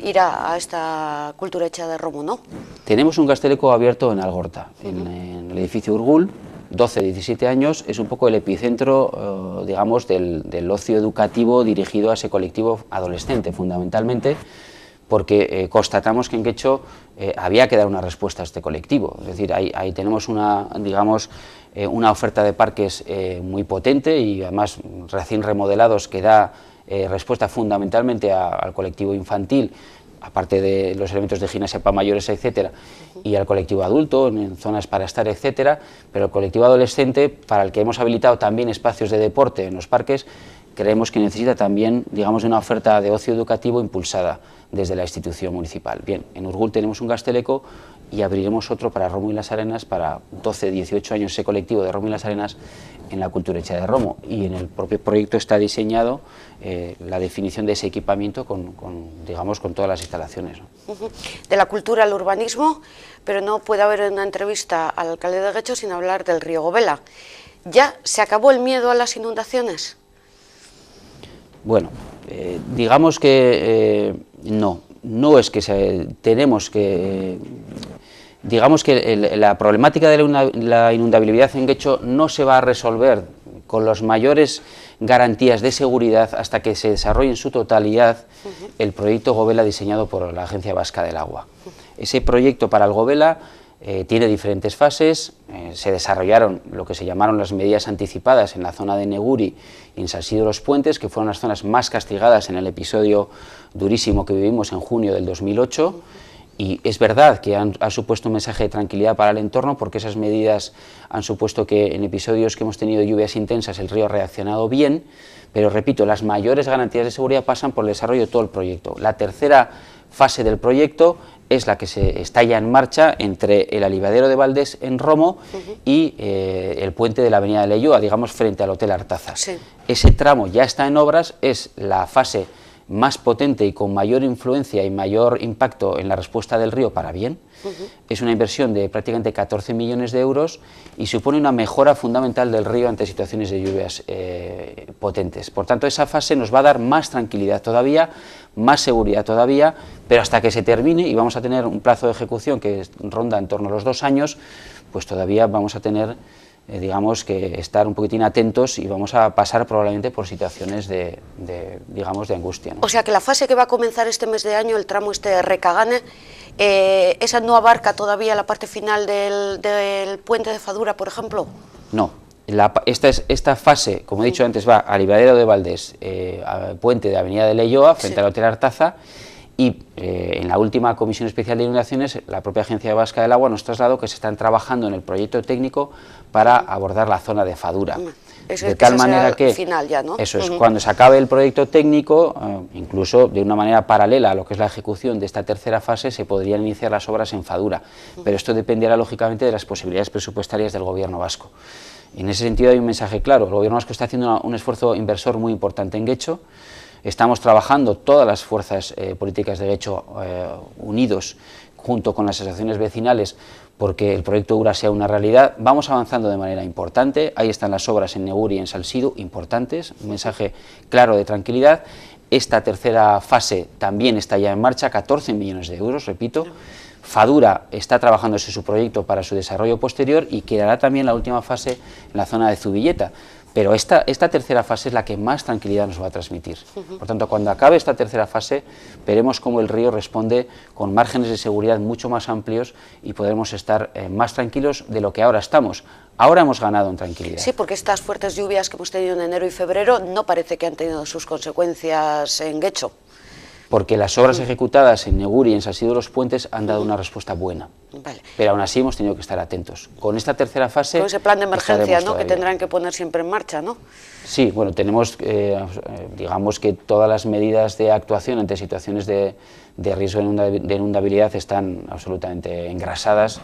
A: irá a esta Kulturetxea de Romo, ¿no?
B: Tenemos un Gazteleku abierto en Algorta, en el edificio Urgul, 12-17 años, es un poco el epicentro, digamos, del ocio educativo dirigido a ese colectivo adolescente, fundamentalmente, porque constatamos que en Getxo había que dar una respuesta a este colectivo. Es decir, ahí tenemos una oferta de parques muy potente y además recién remodelados que da respuesta fundamentalmente al colectivo infantil, aparte de los elementos de gimnasia para mayores, etcétera, y al colectivo adulto, en zonas para estar, etcétera, pero el colectivo adolescente, para el que hemos habilitado también espacios de deporte en los parques, creemos que necesita también, digamos, una oferta de ocio educativo impulsada desde la institución municipal. Bien, en Urgul tenemos un Gazteleku y abriremos otro para Romo y Las Arenas, para 12-18 años ese colectivo de Romo y Las Arenas en la Kulturetxea de Romo, y en el propio proyecto está diseñado la definición de ese equipamiento digamos, con todas las instalaciones, ¿no?
A: De la cultura al urbanismo, pero no puede haber una entrevista al alcalde de Getxo sin hablar del río Gobela. ¿Ya se acabó el miedo a las inundaciones?
B: Bueno, digamos que no es que tenemos que... Digamos que la problemática de la inundabilidad en Getxo no se va a resolver con las mayores garantías de seguridad hasta que se desarrolle en su totalidad el proyecto Gobela diseñado por la Agencia Vasca del Agua. Ese proyecto para el Gobela tiene diferentes fases. Se desarrollaron lo que se llamaron las medidas anticipadas en la zona de Neguri y en Salsido de los Puentes, que fueron las zonas más castigadas en el episodio durísimo que vivimos en junio del 2008. Y es verdad que ha supuesto un mensaje de tranquilidad para el entorno, porque esas medidas han supuesto que en episodios que hemos tenido lluvias intensas el río ha reaccionado bien, pero repito, las mayores garantías de seguridad pasan por el desarrollo de todo el proyecto. La tercera fase del proyecto es la que está ya en marcha entre el Alivadero de Valdés en Romo y el puente de la avenida de Leioa, digamos frente al Hotel Artaza. Sí. Ese tramo ya está en obras, es la fase más potente y con mayor influencia y mayor impacto en la respuesta del río para bien. Es una inversión de prácticamente 14 millones de euros y supone una mejora fundamental del río ante situaciones de lluvias potentes. Por tanto, esa fase nos va a dar más tranquilidad todavía, más seguridad todavía, pero hasta que se termine, y vamos a tener un plazo de ejecución que ronda en torno a los 2 años, pues todavía vamos a tener digamos que estar un poquitín atentos y vamos a pasar probablemente por situaciones digamos, de angustia, ¿no?
A: O sea que la fase que va a comenzar este mes de año, el tramo este de Recagane, ¿esa no abarca todavía la parte final del puente de Fadura, por ejemplo?
B: No, esta fase, como he dicho antes, va a Livadero de Valdés, al puente de Avenida de Leioa, frente al Hotel Artaza, y en la última Comisión Especial de Inundaciones, la propia Agencia Vasca del Agua nos trasladó que se están trabajando en el proyecto técnico para abordar la zona de Fadura.
A: Eso
B: de
A: es
B: tal manera que,
A: final ya, ¿no?
B: Eso es, cuando se acabe el proyecto técnico, incluso de una manera paralela a lo que es la ejecución de esta tercera fase, se podrían iniciar las obras en Fadura, pero esto dependerá lógicamente de las posibilidades presupuestarias del Gobierno vasco. En ese sentido hay un mensaje claro: el Gobierno vasco está haciendo un esfuerzo inversor muy importante en Guecho. Estamos trabajando todas las fuerzas políticas de Guecho unidos junto con las asociaciones vecinales porque el proyecto Ura sea una realidad. Vamos avanzando de manera importante, ahí están las obras en Neguri y en Salsidu, importantes, un mensaje claro de tranquilidad. Esta tercera fase también está ya en marcha, 14 millones de euros, repito. Fadura está trabajándose su proyecto para su desarrollo posterior y quedará también la última fase en la zona de Zubilleta. Pero esta tercera fase es la que más tranquilidad nos va a transmitir. Por tanto, cuando acabe esta tercera fase, veremos cómo el río responde con márgenes de seguridad mucho más amplios y podremos estar más tranquilos de lo que ahora estamos. Ahora hemos ganado en tranquilidad.
A: Sí, porque estas fuertes lluvias que hemos tenido en enero y febrero no parece que han tenido sus consecuencias en Guecho.
B: Porque las obras ejecutadas en Neguri y en Salsidu de los Puentes han dado una respuesta buena.
A: Vale.
B: Pero aún así hemos tenido que estar atentos. Con esta tercera fase...
A: Con ese plan de emergencia, ¿no?, que
B: todavía.
A: tendrán que poner siempre en marcha, ¿no?
B: Sí, bueno, tenemos, digamos que todas las medidas de actuación ante situaciones de riesgo de inundabilidad están absolutamente engrasadas,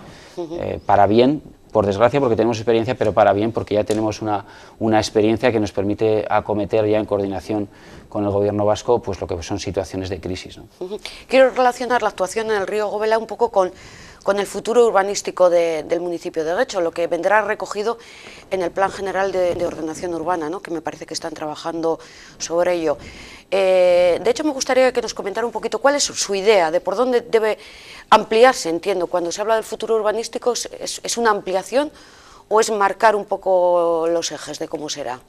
B: para bien, por desgracia, porque tenemos experiencia, pero para bien, porque ya tenemos una experiencia que nos permite acometer ya en coordinación con el Gobierno vasco pues lo que son situaciones de crisis, ¿no?
A: Quiero relacionar la actuación en el río Gobela un poco con el futuro urbanístico del municipio de Guecho, lo que vendrá recogido en el Plan General de Ordenación Urbana, ¿no?, que me parece que están trabajando sobre ello. De hecho, me gustaría que nos comentara un poquito cuál es su idea de por dónde debe ampliarse. Entiendo, cuando se habla del futuro urbanístico, ¿es una ampliación o es marcar un poco los ejes de cómo será?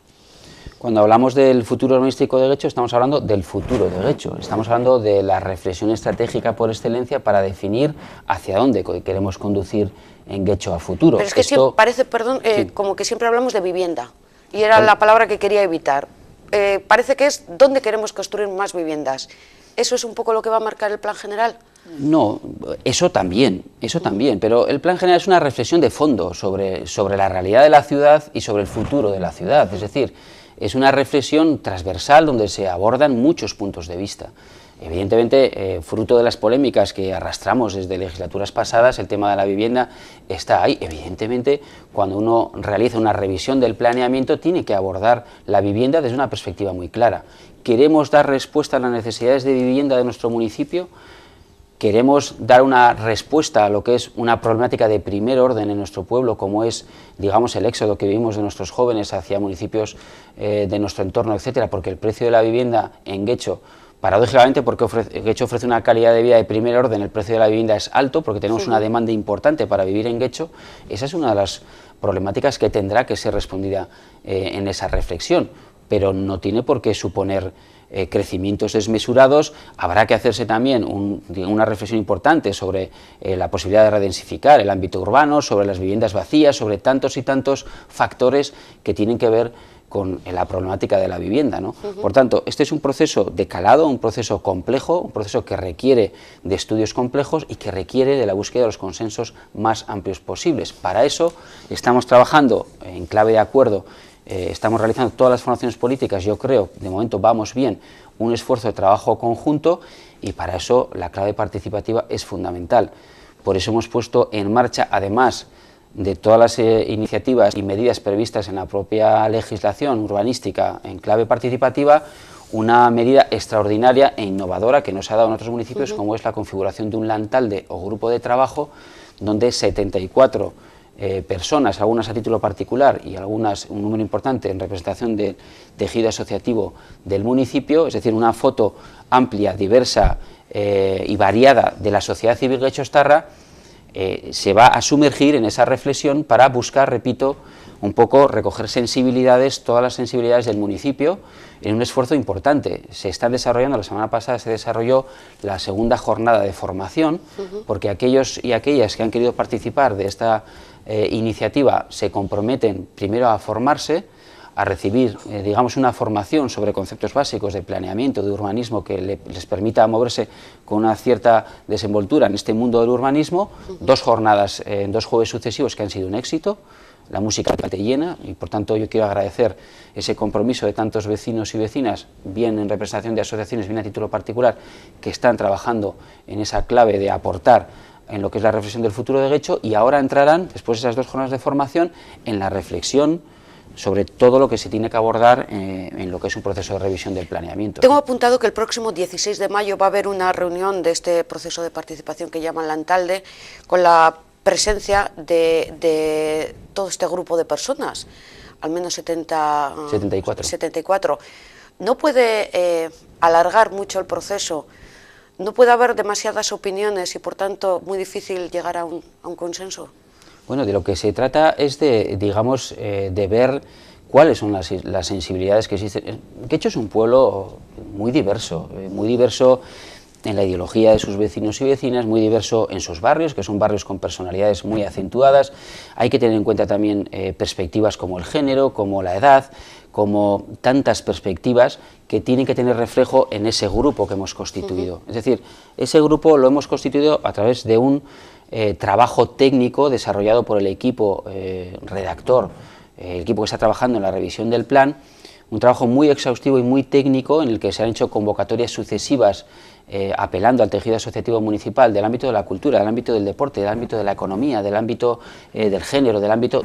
B: Cuando hablamos del futuro urbanístico de Guecho, estamos hablando del futuro de Guecho, estamos hablando de la reflexión estratégica por excelencia para definir hacia dónde queremos conducir en Guecho a futuro.
A: Pero es que siempre parece, perdón, sí, como que siempre hablamos de vivienda, y era la palabra que quería evitar. Parece que es dónde queremos construir más viviendas. ¿Eso es un poco lo que va a marcar el plan general?
B: No, eso también, pero el plan general es una reflexión de fondo sobre la realidad de la ciudad y sobre el futuro de la ciudad, es decir, es una reflexión transversal donde se abordan muchos puntos de vista. Evidentemente, fruto de las polémicas que arrastramos desde legislaturas pasadas, el tema de la vivienda está ahí. Evidentemente, cuando uno realiza una revisión del planeamiento, tiene que abordar la vivienda desde una perspectiva muy clara. ¿Queremos dar respuesta a las necesidades de vivienda de nuestro municipio? ¿Queremos dar una respuesta a lo que es una problemática de primer orden en nuestro pueblo, como es, digamos, el éxodo que vivimos de nuestros jóvenes hacia municipios de nuestro entorno, etcétera? Porque el precio de la vivienda en Guecho, paradójicamente, porque Guecho ofrece una calidad de vida de primer orden, el precio de la vivienda es alto, porque tenemos una demanda importante para vivir en Guecho. Esa es una de las problemáticas que tendrá que ser respondida en esa reflexión, pero no tiene por qué suponer crecimientos desmesurados. Habrá que hacerse también una reflexión importante sobre la posibilidad de redensificar el ámbito urbano, sobre las viviendas vacías, sobre tantos y tantos factores que tienen que ver con la problemática de la vivienda, ¿no? Por tanto, este es un proceso de calado, un proceso complejo, un proceso que requiere de estudios complejos y que requiere de la búsqueda de los consensos más amplios posibles. Para eso estamos trabajando en clave de acuerdo. Estamos realizando todas las formaciones políticas, yo creo, de momento vamos bien, un esfuerzo de trabajo conjunto, y para eso la clave participativa es fundamental. Por eso hemos puesto en marcha, además de todas las iniciativas y medidas previstas en la propia legislación urbanística en clave participativa, una medida extraordinaria e innovadora que nos ha dado en otros municipios, como es la configuración de un lantalde o grupo de trabajo, donde 74 personas, algunas a título particular y algunas, un número importante, en representación del tejido asociativo del municipio, es decir, una foto amplia, diversa y variada de la sociedad civil guechostarra, se va a sumergir en esa reflexión para buscar, repito, un poco recoger sensibilidades, todas las sensibilidades del municipio, en un esfuerzo importante. Se están desarrollando, la semana pasada se desarrolló la segunda jornada de formación, porque aquellos y aquellas que han querido participar de esta iniciativa se comprometen primero a formarse, a recibir, digamos, una formación sobre conceptos básicos de planeamiento, de urbanismo, que les permita moverse con una cierta desenvoltura en este mundo del urbanismo, 2 jornadas en 2 jueves sucesivos que han sido un éxito, la música te llena, y por tanto yo quiero agradecer ese compromiso de tantos vecinos y vecinas, bien en representación de asociaciones, bien a título particular, que están trabajando en esa clave de aportar en lo que es la reflexión del futuro de Guecho, y ahora entrarán, después de esas 2 jornadas de formación, en la reflexión sobre todo lo que se tiene que abordar en lo que es un proceso de revisión del planeamiento.
A: Tengo apuntado que el próximo 16 de mayo va a haber una reunión de este proceso de participación que llaman Lantalde, con la presencia de todo este grupo de personas, al menos 74. ¿No puede alargar mucho el proceso? ¿No puede haber demasiadas opiniones y por tanto muy difícil llegar a un consenso?
B: Bueno, de lo que se trata es de, digamos, de ver cuáles son las sensibilidades que existen. Guecho es un pueblo muy diverso en la ideología de sus vecinos y vecinas, muy diverso en sus barrios, que son barrios con personalidades muy acentuadas. Hay que tener en cuenta también perspectivas como el género, como la edad, como tantas perspectivas que tienen que tener reflejo en ese grupo que hemos constituido. Es decir, ese grupo lo hemos constituido a través de un trabajo técnico desarrollado por el equipo redactor, el equipo que está trabajando en la revisión del plan, un trabajo muy exhaustivo y muy técnico en el que se han hecho convocatorias sucesivas apelando al tejido asociativo municipal del ámbito de la cultura, del ámbito del deporte, del ámbito de la economía, del ámbito del género, del ámbito...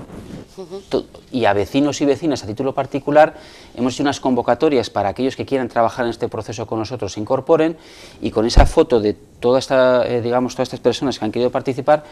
B: Y a vecinos y vecinas a título particular hemos hecho unas convocatorias para aquellos que quieran trabajar en este proceso con nosotros se incorporen, y con esa foto de toda esta, digamos, todas estas personas que han querido participar,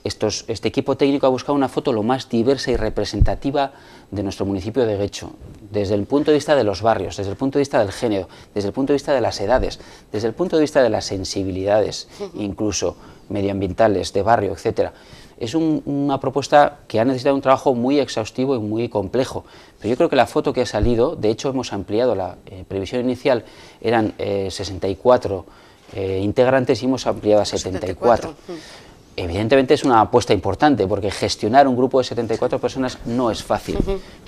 B: este equipo técnico ha buscado una foto lo más diversa y representativa de nuestro municipio de Guecho, desde el punto de vista de los barrios, desde el punto de vista del género, desde el punto de vista de las edades, desde el punto de vista de las sensibilidades, incluso medioambientales, de barrio, etcétera. Es una propuesta que ha necesitado un trabajo muy exhaustivo y muy complejo, pero yo creo que la foto que ha salido, de hecho hemos ampliado la previsión inicial, eran 64 integrantes y hemos ampliado a 74. Evidentemente es una apuesta importante, porque gestionar un grupo de 74 personas no es fácil,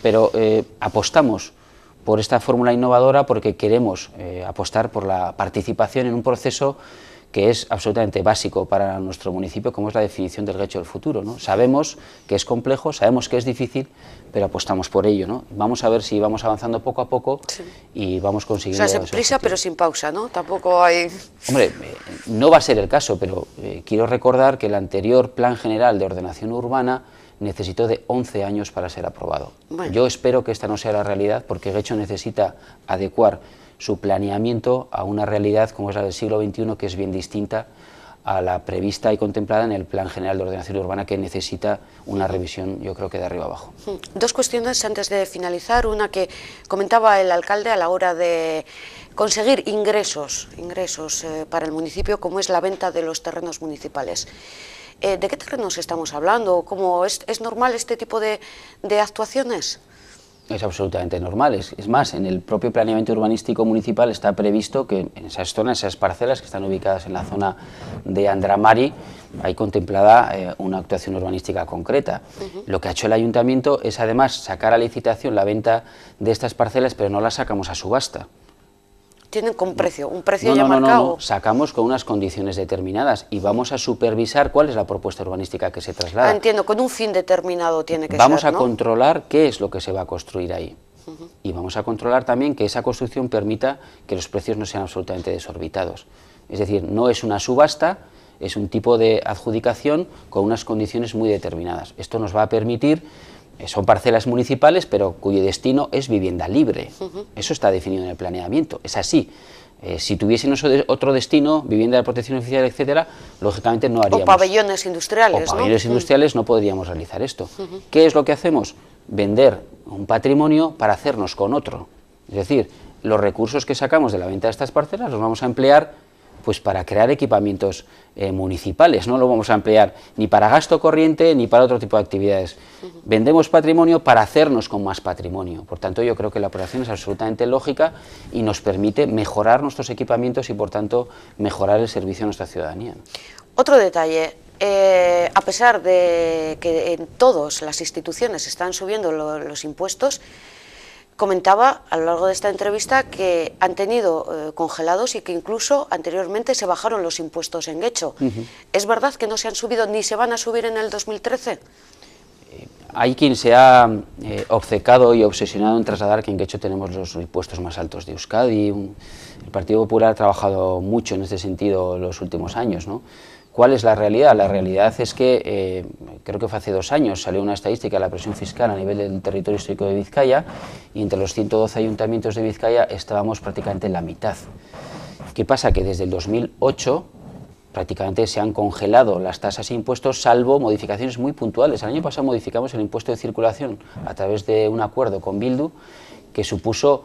B: pero apostamos por esta fórmula innovadora porque queremos apostar por la participación en un proceso que es absolutamente básico para nuestro municipio, como es la definición del Guecho del futuro, ¿no? Sabemos que es complejo, sabemos que es difícil, pero apostamos por ello, ¿no? Vamos a ver si vamos avanzando poco a poco y vamos consiguiendo...
A: O sea, sin prisa pero sin pausa, ¿no? Tampoco hay...
B: Hombre, no va a ser el caso, pero quiero recordar que el anterior Plan General de Ordenación Urbana necesitó de 11 años para ser aprobado. Bueno. Yo espero que esta no sea la realidad, porque Guecho necesita adecuar su planeamiento a una realidad como es la del siglo XXI, que es bien distinta a la prevista y contemplada en el Plan General de Ordenación Urbana, que necesita una revisión, yo creo que de arriba abajo.
A: 2 cuestiones antes de finalizar. Una que comentaba el alcalde a la hora de conseguir ingresos para el municipio, como es la venta de los terrenos municipales. ¿De qué terrenos estamos hablando? ¿Cómo es normal este tipo de actuaciones?
B: Es absolutamente normal, es más, en el propio planeamiento urbanístico municipal está previsto que en esas zonas, esas parcelas que están ubicadas en la zona de Andramari, hay contemplada una actuación urbanística concreta. Lo que ha hecho el ayuntamiento es además sacar a licitación la venta de estas parcelas, pero no las sacamos a subasta.
A: ¿Tienen con precio? ¿Un precio ya marcado?
B: No, sacamos con unas condiciones determinadas y vamos a supervisar cuál es la propuesta urbanística que se traslada.
A: Entiendo, con un fin determinado tiene que ser,
B: Vamos a controlar qué es lo que se va a construir ahí. Y vamos a controlar también que esa construcción permita que los precios no sean absolutamente desorbitados. Es decir, no es una subasta, es un tipo de adjudicación con unas condiciones muy determinadas. Esto nos va a permitir... Son parcelas municipales, pero cuyo destino es vivienda libre. Eso está definido en el planeamiento, es así. Si tuviesen otro destino, vivienda de protección oficial, etcétera, lógicamente no haríamos...
A: O pabellones industriales,
B: ¿no? Pabellones industriales no podríamos realizar esto. ¿Qué es lo que hacemos? Vender un patrimonio para hacernos con otro. Es decir, los recursos que sacamos de la venta de estas parcelas los vamos a emplear pues para crear equipamientos municipales, no lo vamos a emplear ni para gasto corriente ni para otro tipo de actividades. Vendemos patrimonio para hacernos con más patrimonio, por tanto yo creo que la operación es absolutamente lógica y nos permite mejorar nuestros equipamientos y por tanto mejorar el servicio a nuestra ciudadanía.
A: Otro detalle, a pesar de que en todas las instituciones están subiendo los impuestos, comentaba a lo largo de esta entrevista que han tenido congelados y que incluso anteriormente se bajaron los impuestos en Guecho. ¿Es verdad que no se han subido ni se van a subir en el 2013?
B: Hay quien se ha obcecado y obsesionado en trasladar que en Guecho tenemos los impuestos más altos de Euskadi. El Partido Popular ha trabajado mucho en este sentido los últimos años, ¿no? ¿Cuál es la realidad? La realidad es que, creo que fue hace 2 años, salió una estadística de la presión fiscal a nivel del territorio histórico de Vizcaya y entre los 112 ayuntamientos de Vizcaya estábamos prácticamente en la mitad. ¿Qué pasa? Que desde el 2008 prácticamente se han congelado las tasas e impuestos, salvo modificaciones muy puntuales. El año pasado modificamos el impuesto de circulación a través de un acuerdo con Bildu que supuso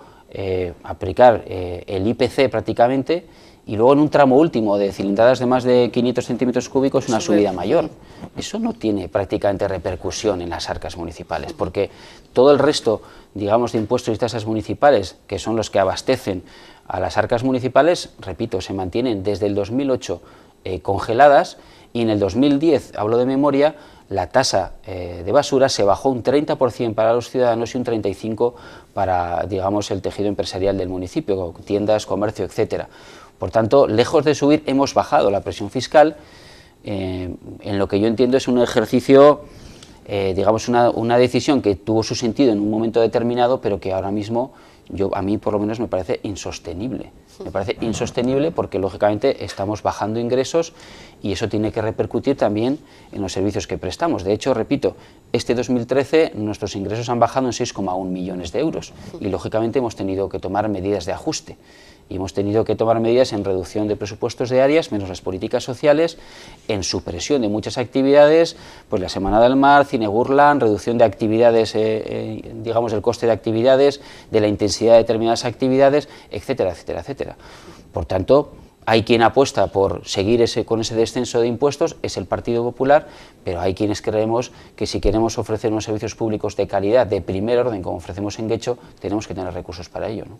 B: aplicar el IPC prácticamente, y luego en un tramo último de cilindradas de más de 500 centímetros cúbicos una subida mayor. Eso no tiene prácticamente repercusión en las arcas municipales, porque todo el resto, digamos, de impuestos y tasas municipales, que son los que abastecen a las arcas municipales, repito, se mantienen desde el 2008 congeladas, y en el 2010, hablo de memoria, la tasa de basura se bajó un 30% para los ciudadanos y un 35% para, digamos, el tejido empresarial del municipio, tiendas, comercio, etcétera. Por tanto, lejos de subir, hemos bajado la presión fiscal, en lo que yo entiendo es un ejercicio, digamos, una decisión que tuvo su sentido en un momento determinado, pero que ahora mismo, a mí por lo menos me parece insostenible. Me parece insostenible porque, lógicamente, estamos bajando ingresos y eso tiene que repercutir también en los servicios que prestamos. De hecho, repito, este 2013 nuestros ingresos han bajado en 6,1 millones de euros y, lógicamente, hemos tenido que tomar medidas de ajuste. Y hemos tenido que tomar medidas en reducción de presupuestos de áreas, menos las políticas sociales, en supresión de muchas actividades, pues la Semana del Mar, Cine Gurlan, reducción de actividades, digamos, del coste de actividades, de la intensidad de determinadas actividades, etcétera, etcétera, etcétera. Por tanto, hay quien apuesta por seguir con ese descenso de impuestos, es el Partido Popular, pero hay quienes creemos que si queremos ofrecer unos servicios públicos de calidad, de primer orden, como ofrecemos en Guecho, tenemos que tener recursos para ello, ¿no?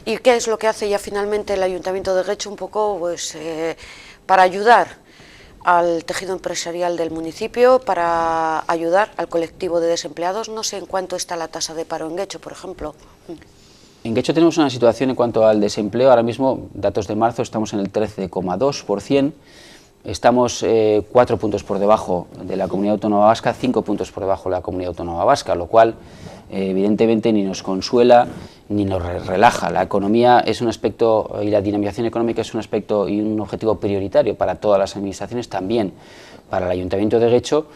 A: ¿Y qué es lo que hace ya finalmente el Ayuntamiento de Guecho un poco, pues, para ayudar al tejido empresarial del municipio, para ayudar al colectivo de desempleados? No sé en cuánto está la tasa de paro en Guecho, por ejemplo.
B: En Guecho tenemos una situación en cuanto al desempleo, ahora mismo, datos de marzo, estamos en el 13,2%, estamos 4 puntos por debajo de la Comunidad Autónoma Vasca, 5 puntos por debajo de la Comunidad Autónoma Vasca, lo cual evidentemente ni nos consuela ni nos relaja. La economía es un aspecto, y la dinamización económica es un aspecto y un objetivo prioritario para todas las administraciones, también para el Ayuntamiento de Guecho.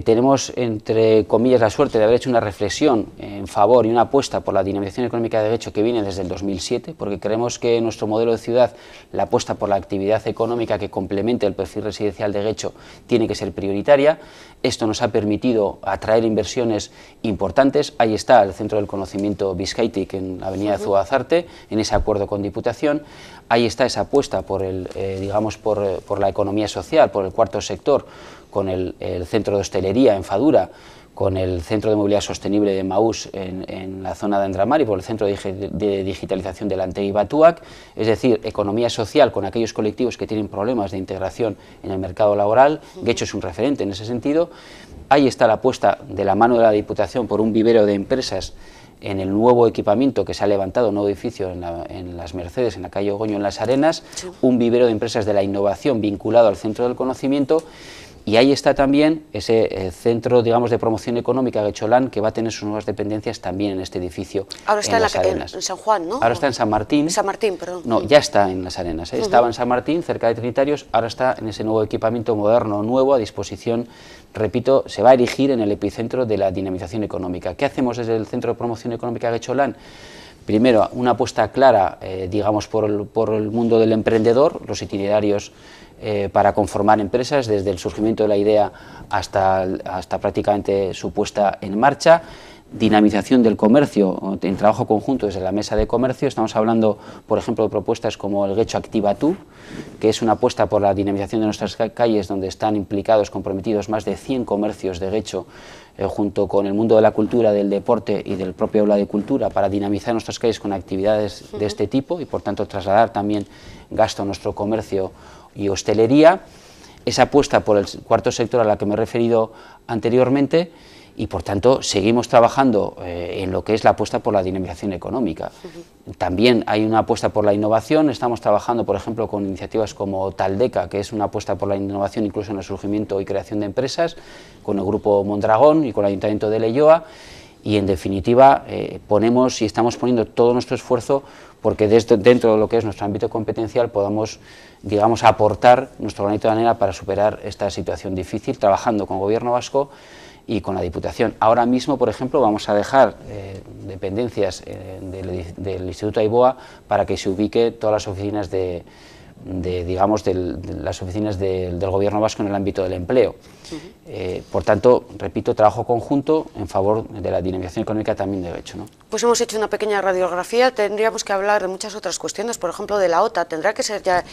B: Tenemos, entre comillas, la suerte de haber hecho una reflexión en favor y una apuesta por la dinamización económica de Guecho que viene desde el 2007, porque creemos que en nuestro modelo de ciudad la apuesta por la actividad económica que complemente el perfil residencial de Guecho tiene que ser prioritaria. Esto nos ha permitido atraer inversiones importantes. Ahí está el Centro del Conocimiento Bizkaitik en la avenida Zuazarte, en ese acuerdo con Diputación. Ahí está esa apuesta por, digamos, por la economía social, por el cuarto sector, con el centro de hostelería en Fadura, con el centro de movilidad sostenible de Maús en la zona de Andramar y por el centro de digitalización de Lantegi Batuak, es decir, economía social con aquellos colectivos que tienen problemas de integración en el mercado laboral. Guecho es un referente en ese sentido. Ahí está la apuesta de la mano de la Diputación por un vivero de empresas en el nuevo equipamiento que se ha levantado, un nuevo edificio en Las Mercedes, en la calle Ogoño, en Las Arenas, sí. Un vivero de empresas de la innovación vinculado al Centro del Conocimiento. Y ahí está también ese centro, digamos, de promoción económica Guecholán, que va a tener sus nuevas dependencias también en este edificio.
A: Ahora está en San Juan, ¿no?
B: Ahora está en San Martín.
A: En San Martín, perdón.
B: No, ya está en Las Arenas. Estaba en San Martín, cerca de Trinitarios, ahora está en ese nuevo equipamiento moderno, nuevo, a disposición, repito, se va a erigir en el epicentro de la dinamización económica. ¿Qué hacemos desde el Centro de Promoción Económica Guecholán? Primero, una apuesta clara, digamos, por el mundo del emprendedor, los itinerarios para conformar empresas, desde el surgimiento de la idea hasta prácticamente su puesta en marcha. dinamización del comercio en trabajo conjunto desde la mesa de comercio. Estamos hablando, por ejemplo, de propuestas como el Getxo Activa Tú, que es una apuesta por la dinamización de nuestras calles, donde están implicados, comprometidos más de 100 comercios de Getxo, junto con el mundo de la cultura, del deporte y del propio aula de cultura, para dinamizar nuestras calles con actividades de este tipo y, por tanto, trasladar también gasto a nuestro comercio y hostelería. Esa apuesta por el cuarto sector a la que me he referido anteriormente, y por tanto seguimos trabajando en lo que es la apuesta por la dinamización económica. También hay una apuesta por la innovación. Estamos trabajando, por ejemplo, con iniciativas como Taldeca, que es una apuesta por la innovación incluso en el surgimiento y creación de empresas, con el Grupo Mondragón y con el Ayuntamiento de Leioa, y en definitiva ponemos y estamos poniendo todo nuestro esfuerzo porque dentro de lo que es nuestro ámbito competencial podamos, digamos, aportar nuestro granito de arena para superar esta situación difícil, trabajando con el Gobierno vasco y con la Diputación. Ahora mismo, por ejemplo, vamos a dejar dependencias del Instituto Aiboa para que se ubique todas las oficinas las oficinas del Gobierno vasco en el ámbito del empleo. Por tanto, repito, trabajo conjunto en favor de la dinamización económica también de Getxo, ¿no?
A: Pues hemos hecho una pequeña radiografía. Tendríamos que hablar de muchas otras cuestiones, por ejemplo, de la OTA. Tendrá que ser ya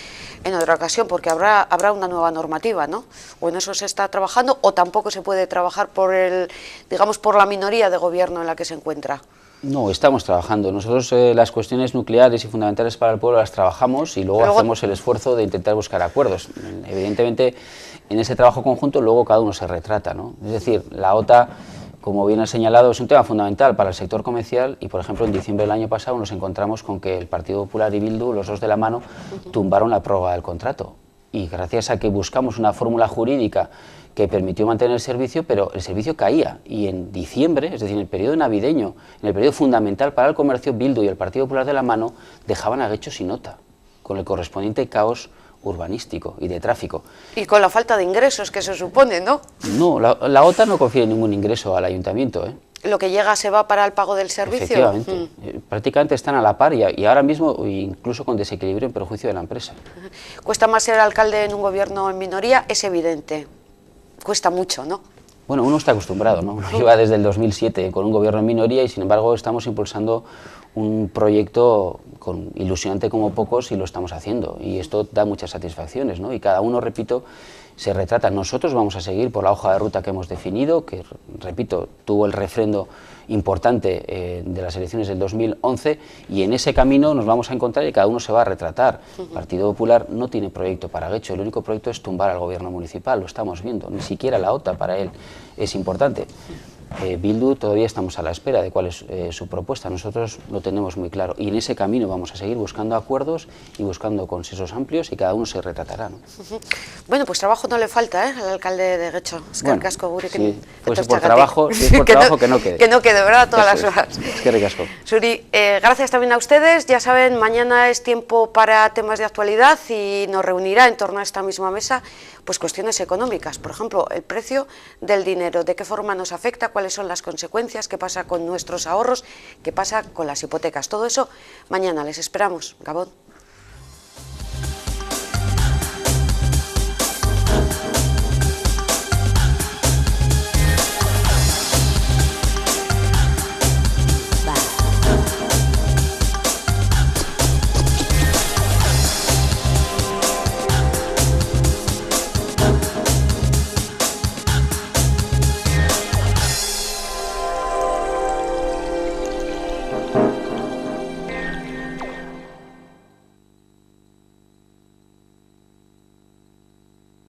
A: en otra ocasión, porque habrá una nueva normativa, ¿no? O en eso se está trabajando, o tampoco se puede trabajar por la minoría de gobierno en la que se encuentra.
B: No, estamos trabajando. Nosotros las cuestiones nucleares y fundamentales para el pueblo las trabajamos y luego hacemos el esfuerzo de intentar buscar acuerdos. Evidentemente, en ese trabajo conjunto luego cada uno se retrata, ¿no? Es decir, la OTA, como bien ha señalado, es un tema fundamental para el sector comercial y, por ejemplo, en diciembre del año pasado nos encontramos con que el Partido Popular y Bildu, los dos de la mano, tumbaron la prórroga del contrato. Y gracias a que buscamos una fórmula jurídica que permitió mantener el servicio, pero el servicio caía, y en diciembre, es decir, en el periodo navideño, en el periodo fundamental para el comercio, Bildu y el Partido Popular de la mano dejaban a Getxo sin OTA, con el correspondiente caos urbanístico y de tráfico.
A: Y con la falta de ingresos que se supone, ¿no?
B: No, la OTA no confiere ningún ingreso al ayuntamiento, ¿eh?
A: Lo que llega se va para el pago del servicio.
B: Efectivamente, prácticamente están a la par y ahora mismo incluso con desequilibrio en perjuicio de la empresa.
A: Cuesta más ser alcalde en un gobierno en minoría, es evidente. Cuesta mucho, ¿no?
B: Bueno, uno está acostumbrado, ¿no? Uno lleva desde el 2007 con un gobierno en minoría y sin embargo estamos impulsando un proyecto ilusionante como pocos y lo estamos haciendo, y esto da muchas satisfacciones, ¿no? Y cada uno, repito, se retrata. Nosotros vamos a seguir por la hoja de ruta que hemos definido, que, repito, tuvo el refrendo importante de las elecciones del 2011, y en ese camino nos vamos a encontrar y cada uno se va a retratar. El Partido Popular no tiene proyecto para Getxo, el único proyecto es tumbar al gobierno municipal, lo estamos viendo, ni siquiera la OTA para él es importante. Bildu todavía estamos a la espera de cuál es su propuesta, nosotros lo tenemos muy claro y en ese camino vamos a seguir buscando acuerdos y buscando consensos amplios y cada uno se retratará, ¿no?
A: Bueno, pues trabajo no le falta, ¿eh?, al alcalde de Getxo.
B: Bueno, si fuese por trabajo, que no quede.
A: Que no quede, ¿verdad?, todas las horas.
B: Es que ricasco.
A: Suri, gracias también a ustedes. Ya saben, mañana es tiempo para temas de actualidad y nos reunirá en torno a esta misma mesa pues cuestiones económicas, por ejemplo, el precio del dinero, de qué forma nos afecta, cuáles son las consecuencias, qué pasa con nuestros ahorros, qué pasa con las hipotecas. Todo eso mañana les esperamos. Gabón.